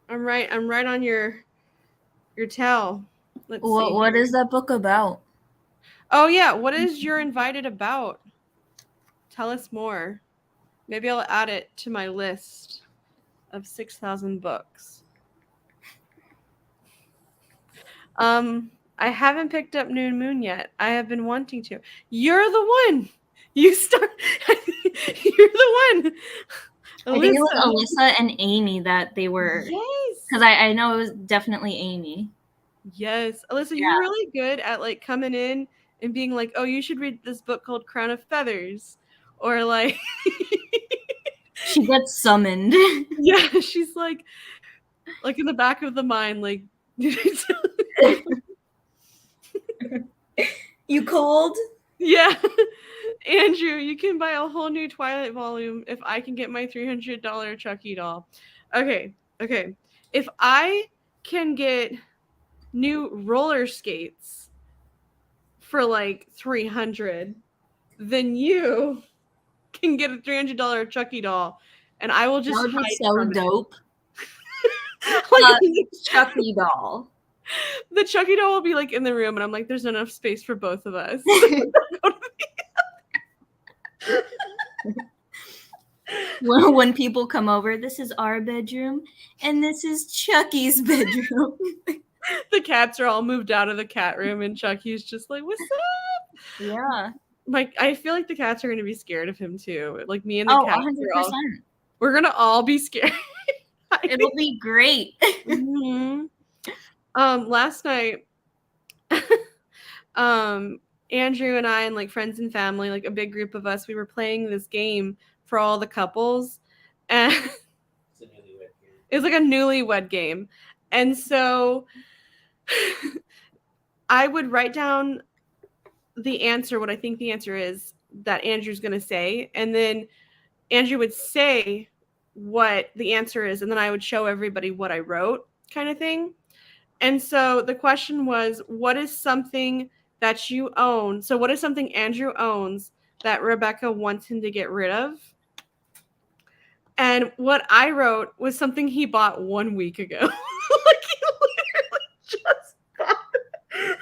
right. I'm right on your tail. Let's see. What is that book about? Oh yeah, what is your invited about? Tell us more. Maybe I'll add it to my list of 6,000 books. I haven't picked up New Moon yet. I have been wanting to. You're the one. You start. You're the one. Alyssa. I think it was Alyssa and Amy that they were. Yes. Because I know it was definitely Amy. Yes. Alyssa, you're really good at like coming in and being like, oh, you should read this book called Crown of Feathers. Or like. She gets summoned. Yeah, she's like in the back of the mind, like. You cold? Yeah. Andrew, you can buy a whole new Twilight volume if I can get my $300 Chucky doll. Okay. If I can get new roller skates for like $300, then you can get a $300 Chucky doll, and I will just. That would be so dope. Like, Chucky doll. The Chucky doll will be like in the room, and I'm like, there's enough space for both of us. When people come over, this is our bedroom, and this is Chucky's bedroom. The cats are all moved out of the cat room, and Chucky's just like, what's up? Yeah. Like, I feel like the cats are going to be scared of him, too. Like, me and the cats 100%. We're going to all be scared. It'll be great. Mm-hmm. Last night, Andrew and I and like friends and family, like a big group of us, we were playing this game for all the couples, and It's a newlywed game. It was like a newlywed game. And so I would write down the answer, what I think the answer is that Andrew's going to say, and then Andrew would say what the answer is, and then I would show everybody what I wrote, kind of thing. And so the question was, what is something that you own? So what is something Andrew owns that Rebecca wants him to get rid of? And what I wrote was something he bought 1 week ago. Like, he literally just bought it.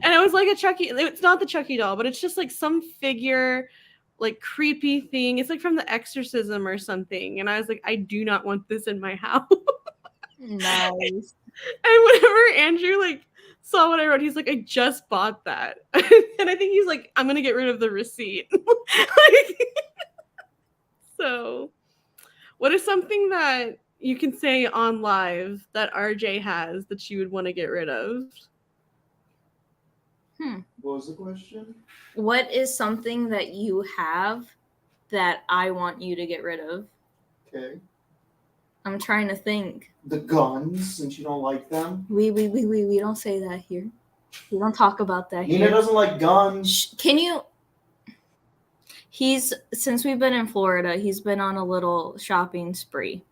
And it was like a Chucky. It's not the Chucky doll, but it's just like some figure, like creepy thing. It's like from The Exorcism or something. And I was like, I do not want this in my house. Nice. And whenever Andrew like saw what I wrote, he's like, I just bought that. And I think he's like, I'm gonna get rid of the receipt. Like, So, what is something that you can say on live that RJ has that you would want to get rid of? What was the question? What is something that you have that I want you to get rid of? Okay. I'm trying to think. The guns, since you don't like them. We don't say that here. We don't talk about that Nina here. doesn't like guns. Can you? Since we've been in Florida, he's been on a little shopping spree.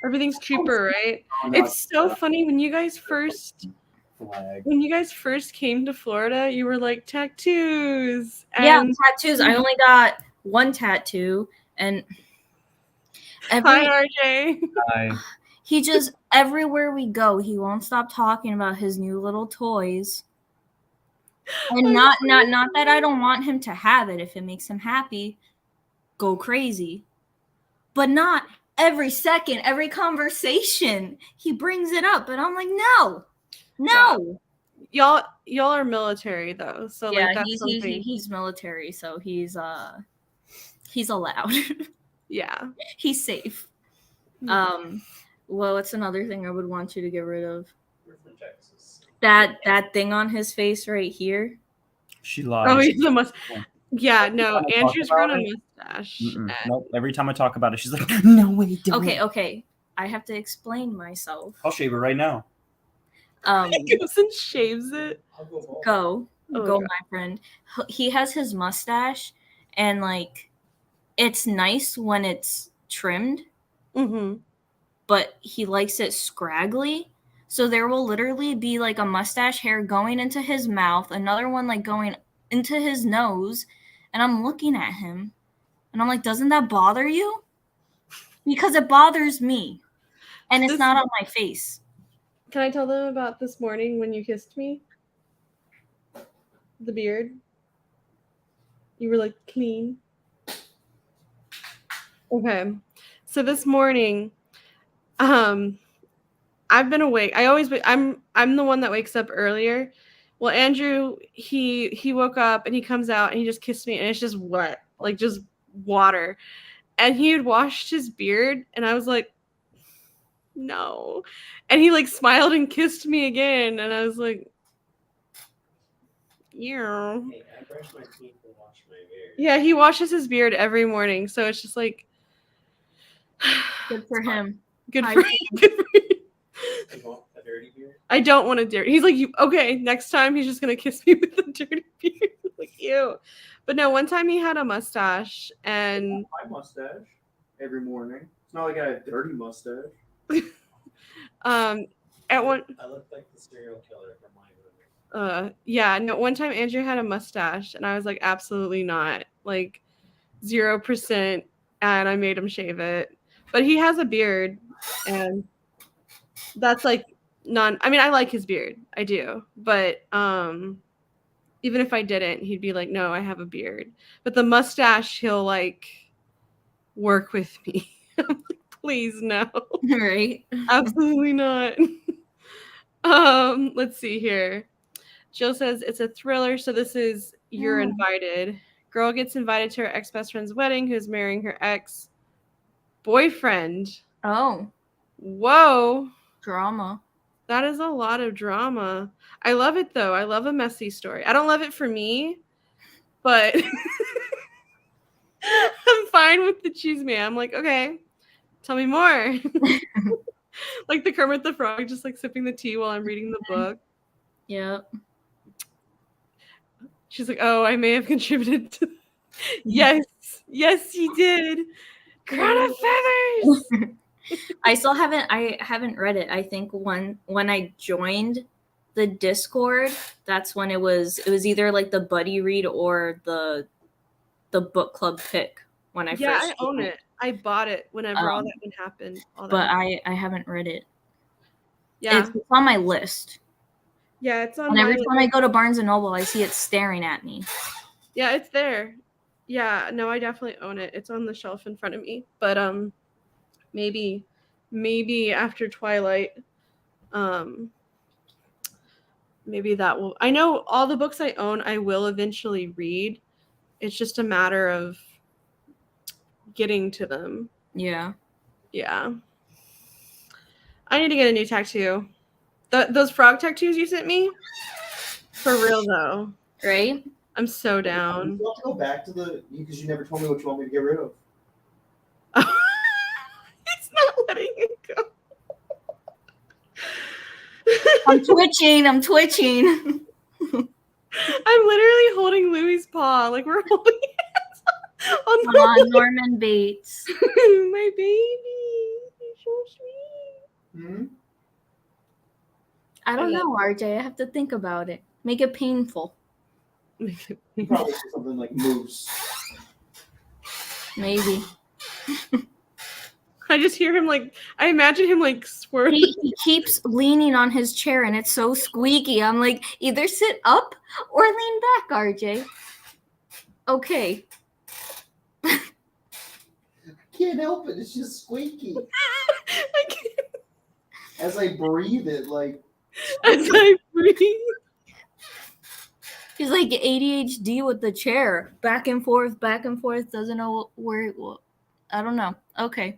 Everything's cheaper, right? Oh, no, It's so funny when you guys first came to Florida, you were like tattoos. Yeah, tattoos. I only got one tattoo, and Hi, RJ. he just everywhere we go, he won't stop talking about his new little toys. And not that I don't want him to have it. If it makes him happy, go crazy. But not every second, every conversation he brings it up, and I'm like, no. Y'all are military though, so Yeah, like that's something. he's military, so he's allowed. Yeah, He's safe. Hmm. Well, what's another thing I would want you to get rid of? We're from Texas. That thing on his face right here. She lies. Oh, he's the most. Yeah, Every no, time I talk Andrew's about grown a it- mustache. Nope. Every time I talk about it, she's like, "No way, don't." Okay. I have to explain myself. I'll shave it right now. He goes and shaves it. I'll go bald. Go, Oh, go, God. my friend. He has his mustache, and like, it's nice when it's trimmed, Mm-hmm. but he likes it scraggly. So there will literally be like a mustache hair going into his mouth, another one like going into his nose, and I'm looking at him, and I'm like, doesn't that bother you? Because it bothers me, and it's This- not on my face. Can I tell them about this morning when you kissed me? The beard. You were like clean. Okay. So this morning, I've been awake. I'm the one that wakes up earlier. Well, Andrew, he woke up and he comes out and he just kissed me and it's just wet, like just water. And he had washed his beard and I was like, no. And he like smiled and kissed me again and I was like, yeah. Hey, I brush my teeth and wash my beard. Yeah, he washes his beard every morning, so it's just like Good for him. good I for good for you. You want a dirty beard? I don't want a dirty. He's like, you okay? Next time he's just gonna kiss me with a dirty beard. Like ew. But no, one time he had a mustache, and My mustache every morning. It's not like I have a dirty mustache. at one I look like the serial killer from my movie. yeah, no, one time Andrew had a mustache, and I was like, absolutely not, like 0%, and I made him shave it. But he has a beard, and that's like I mean, I like his beard, I do, but even if I didn't, he'd be like, no, I have a beard. But the mustache, he'll like work with me. I'm like, please no. Right? Absolutely not. Let's see here. Jill says it's a thriller, so this is You're Invited. Girl gets invited to her ex-best friend's wedding who's marrying her ex-boyfriend. Oh, Whoa. drama. That is a lot of drama. I love it though. I love a messy story. I don't love it for me, but I'm fine with the cheese man. I'm like, okay, tell me more. Like the Kermit the Frog, just like sipping the tea while I'm reading the book. Yep. She's like, oh, I may have contributed to Yes, you did. Crown of feathers. I haven't read it. I think when I joined the Discord, that's when it was either like the buddy read or the book club pick when I Yeah, first I own it. I bought it whenever all that would happen. But I haven't read it. Yeah. It's on my list. Yeah, it's on And my every list. time I go to Barnes and Noble, I see it staring at me. Yeah, it's there. Yeah, no, I definitely own it. It's on the shelf in front of me. But maybe after Twilight, maybe that will. I know all the books I own I will eventually read. It's just a matter of getting to them. Yeah. Yeah. I need to get a new tattoo. Those frog tattoos you sent me? For real though. Right? I'm so down. You have to go back to because you never told me what you want me to get rid of. It's not letting it go. I'm twitching. I'm twitching. I'm literally holding Louie's paw. Like we're holding hands on the Aw, Norman Bates. my baby. He's so sweet. Hmm? I don't know, RJ. I have to think about it. Make it painful. You probably say something like moose. Maybe. I just hear him like, I imagine him like squirting. He keeps leaning on his chair and it's so squeaky. I'm like, either sit up or lean back, RJ. Okay. Can't help it. It's just squeaky. I can't. As I breathe it, like. As I breathe. He's like ADHD with the chair. Back and forth, doesn't know where. I don't know. Okay.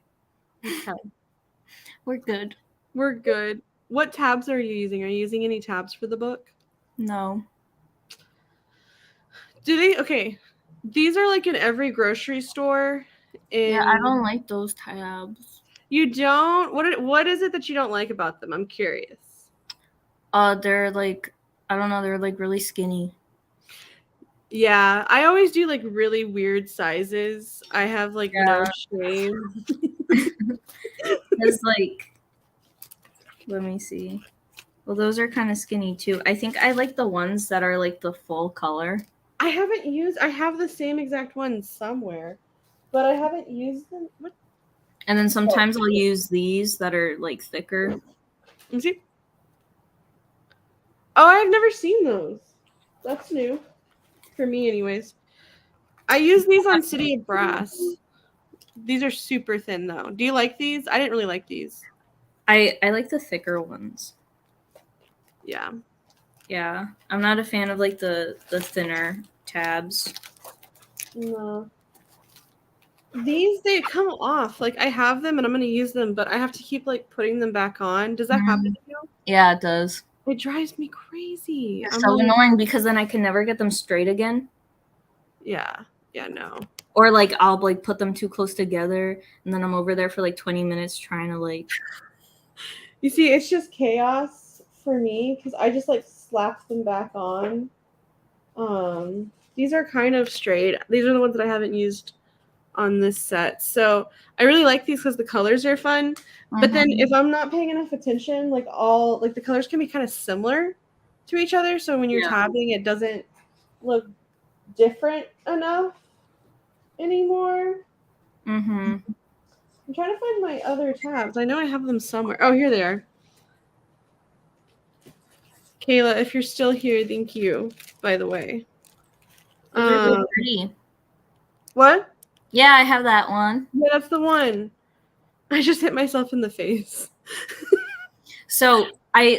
We're good. We're good. What tabs are you using? Are you using any tabs for the book? No. Do they? Okay. These are like in every grocery store. Yeah, I don't like those tabs. You don't? What is it that you don't like about them? I'm curious. They're like, I don't know, they're like really skinny. Yeah, I always do like really weird sizes. I have like no shame. It's like, let me see. Well, those are kind of skinny too. I think I like the ones that are like the full color. I have the same exact ones somewhere, but I haven't used them. What? And then sometimes I'll use these that are like thicker. Let me see. Oh, I've never seen those. That's new. For me, anyways. I use these on City of Brass. These are super thin, though. Do you like these? I didn't really like these. I like the thicker ones. Yeah. Yeah. I'm not a fan of like the thinner tabs. No. These, they come off. Like, I have them and I'm going to use them, but I have to keep, like, putting them back on. Does that happen to you? Yeah, it does. It drives me crazy. It's so annoying because then I can never get them straight again. Yeah. Yeah, no. Or like I'll like put them too close together and then I'm over there for like 20 minutes trying to like. You see, it's just chaos for me because I just like slap them back on. These are kind of straight. These are the ones that I haven't used on this set. So I really like these because the colors are fun. But then if I'm not paying enough attention, like the colors can be kind of similar to each other. So when you're tabbing, it doesn't look different enough anymore. Mm-hmm. I'm trying to find my other tabs. I know I have them somewhere. Oh, here they are. Kayla, if you're still here, thank you, by the way. Really pretty. What? Yeah, I have that one. Yeah, that's the one. I just hit myself in the face. So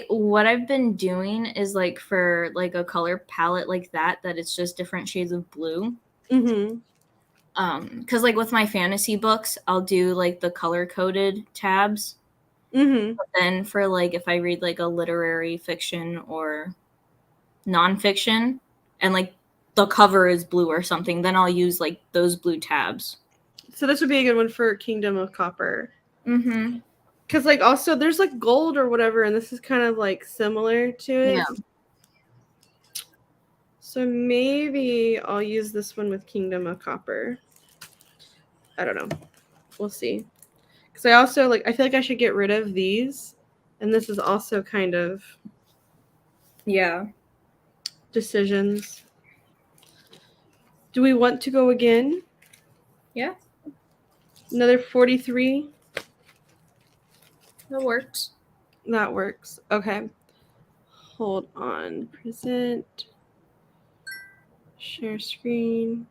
what I've been doing is like for like a color palette like that it's just different shades of blue. Mm-hmm. Because like with my fantasy books, I'll do like the color coded tabs. Mm-hmm. But then for like if I read like a literary fiction or nonfiction, and like the cover is blue or something, then I'll use like those blue tabs. So this would be a good one for Kingdom of Copper. Mm-hmm. Because like also there's like gold or whatever, and this is kind of like similar to it. Yeah. So maybe I'll use this one with Kingdom of Copper. I don't know. We'll see. Because I also I feel like I should get rid of these. And this is also kind of decisions. Do we want to go again? Yeah. Another 43? That works. That works. Okay. Hold on. Present. Share screen.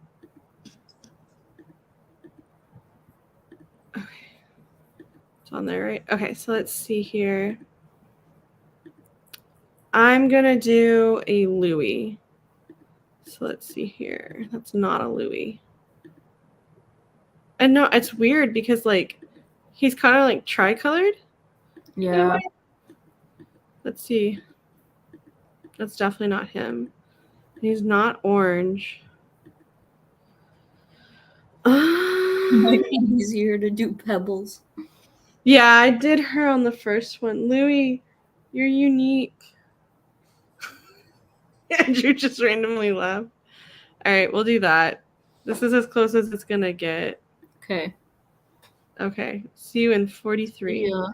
Okay. It's on there, right? Okay, so let's see here. I'm going to do a Louis. So let's see here. That's not a Louis. And no, it's weird because like he's kind of like tricolored. Yeah. Let's see. That's definitely not him. He's not orange. Might be easier to do Pebbles. Yeah, I did her on the first one. Louis, you're unique. Andrew just randomly laughed. All right, we'll do that. This is as close as it's gonna get. Okay. Okay, see you in 43. Yeah.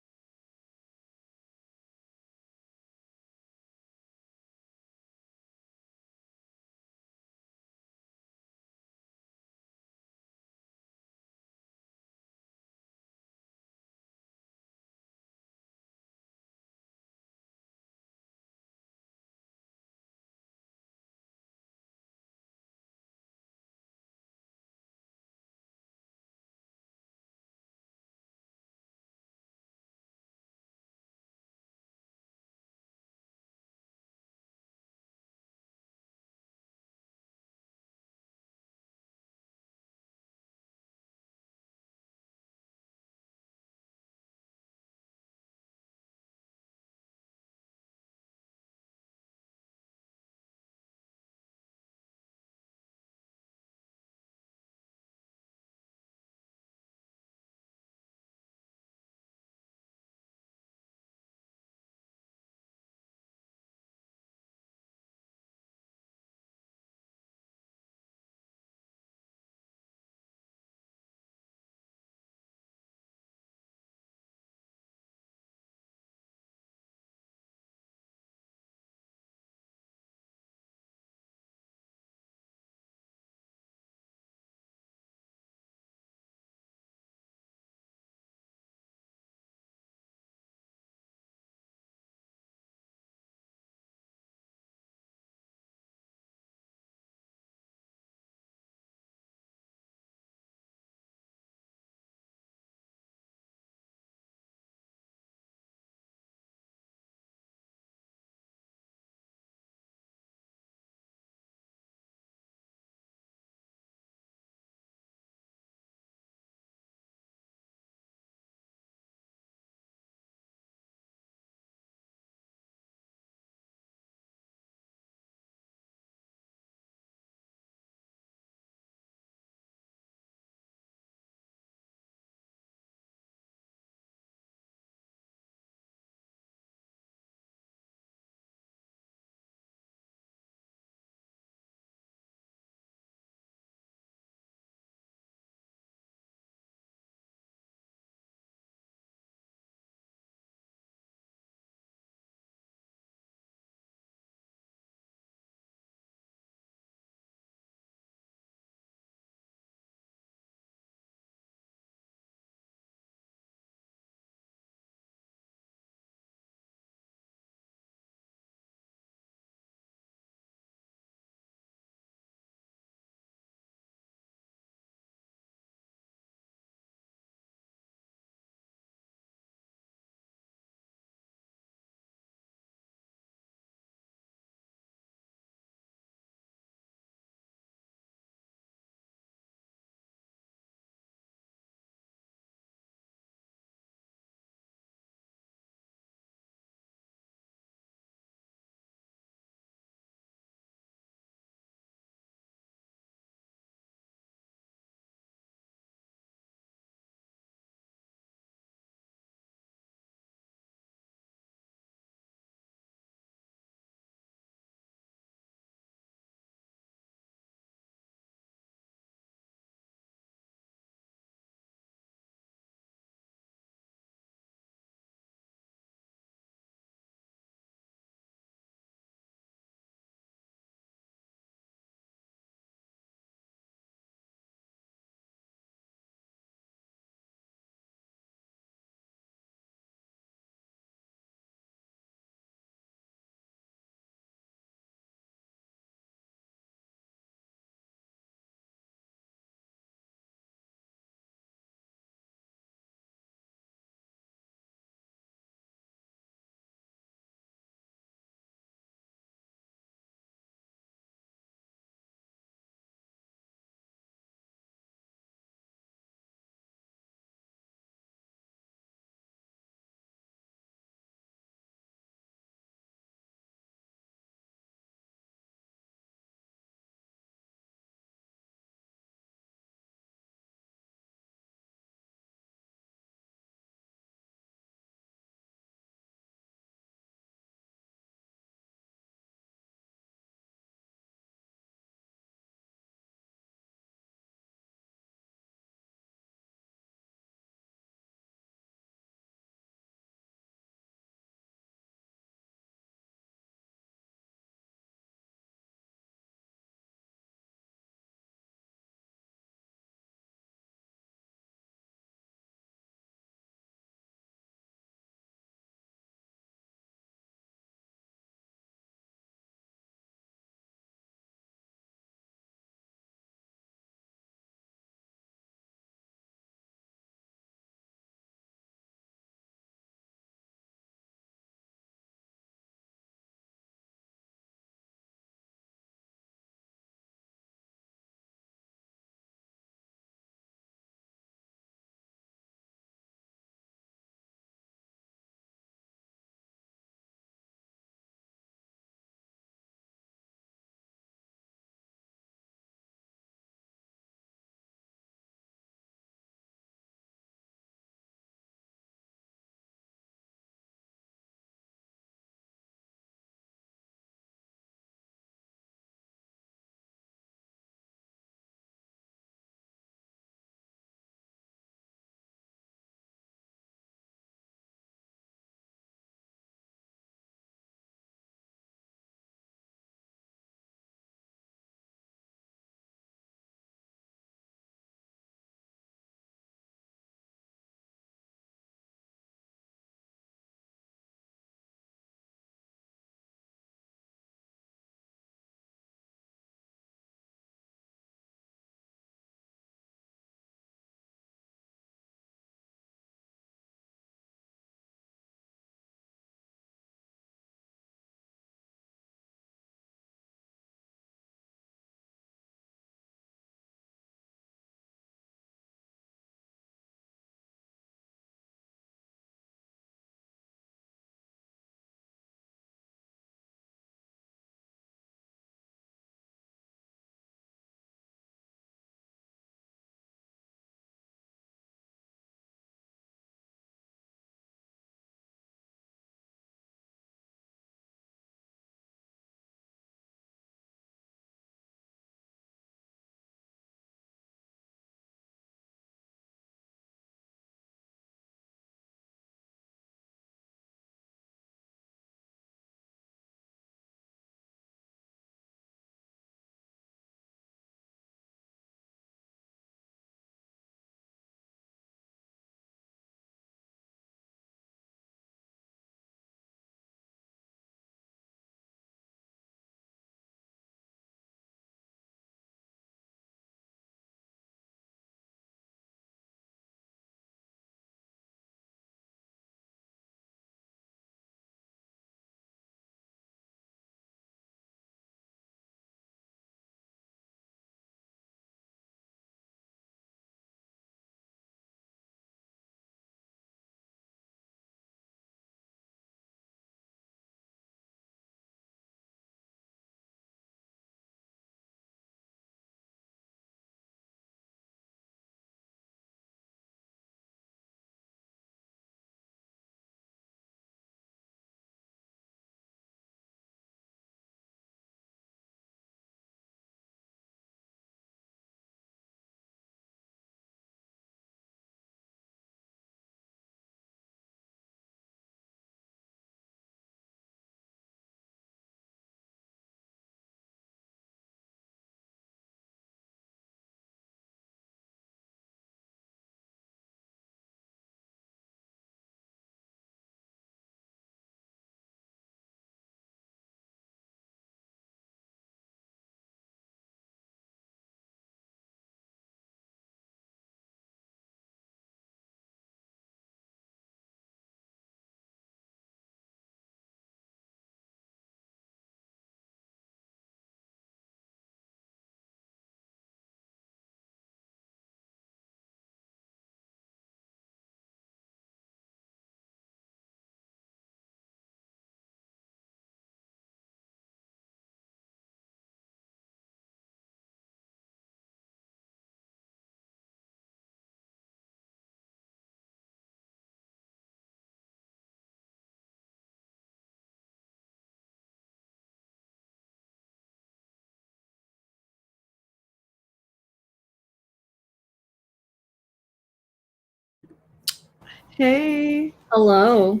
Hey, Hello.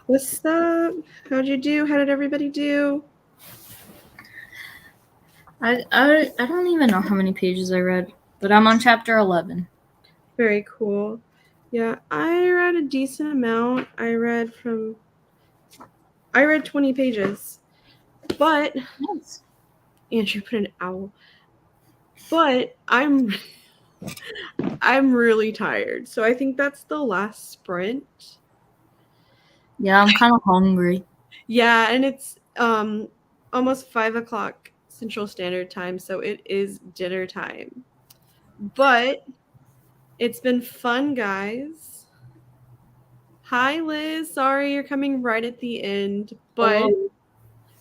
what's up? How'd you do? How did everybody do? I don't even know how many pages I read, but I'm on chapter 11. Very cool. Yeah, I read a decent amount. I read 20 pages. But Nice. Andrew put an owl. But I'm really tired. So I think that's the last sprint. Yeah, I'm kind of hungry. Yeah, and it's almost 5 o'clock Central Standard Time, so it is dinner time. But it's been fun, guys. Hi, Liz. Sorry you're coming right at the end, but Hello.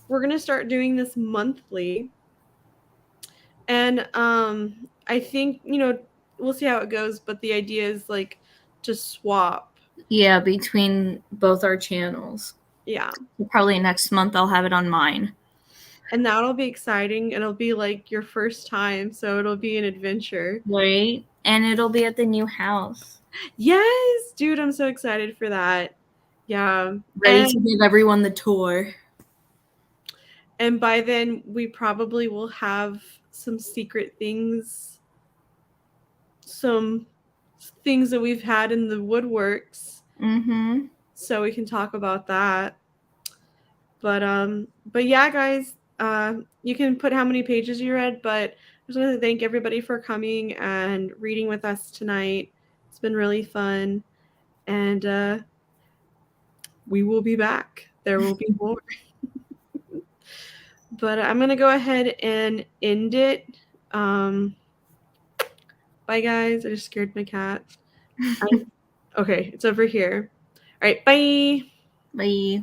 we're gonna start doing this monthly. And I think, we'll see how it goes, but the idea is like to swap. Yeah, between both our channels. Yeah. Probably next month I'll have it on mine. And that'll be exciting. It'll be like your first time, so it'll be an adventure. Right? And it'll be at the new house. Yes, dude, I'm so excited for that. Yeah. Ready to give everyone the tour. And by then we probably will have some secret things, some things that we've had in the woodworks. Mm-hmm. So we can talk about that. But yeah, guys, you can put how many pages you read, but I just want to thank everybody for coming and reading with us tonight. It's been really fun. And we will be back. There will be more. But I'm going to go ahead and end it. Bye, guys. I just scared my cat. Okay, it's over here. All right, bye. Bye.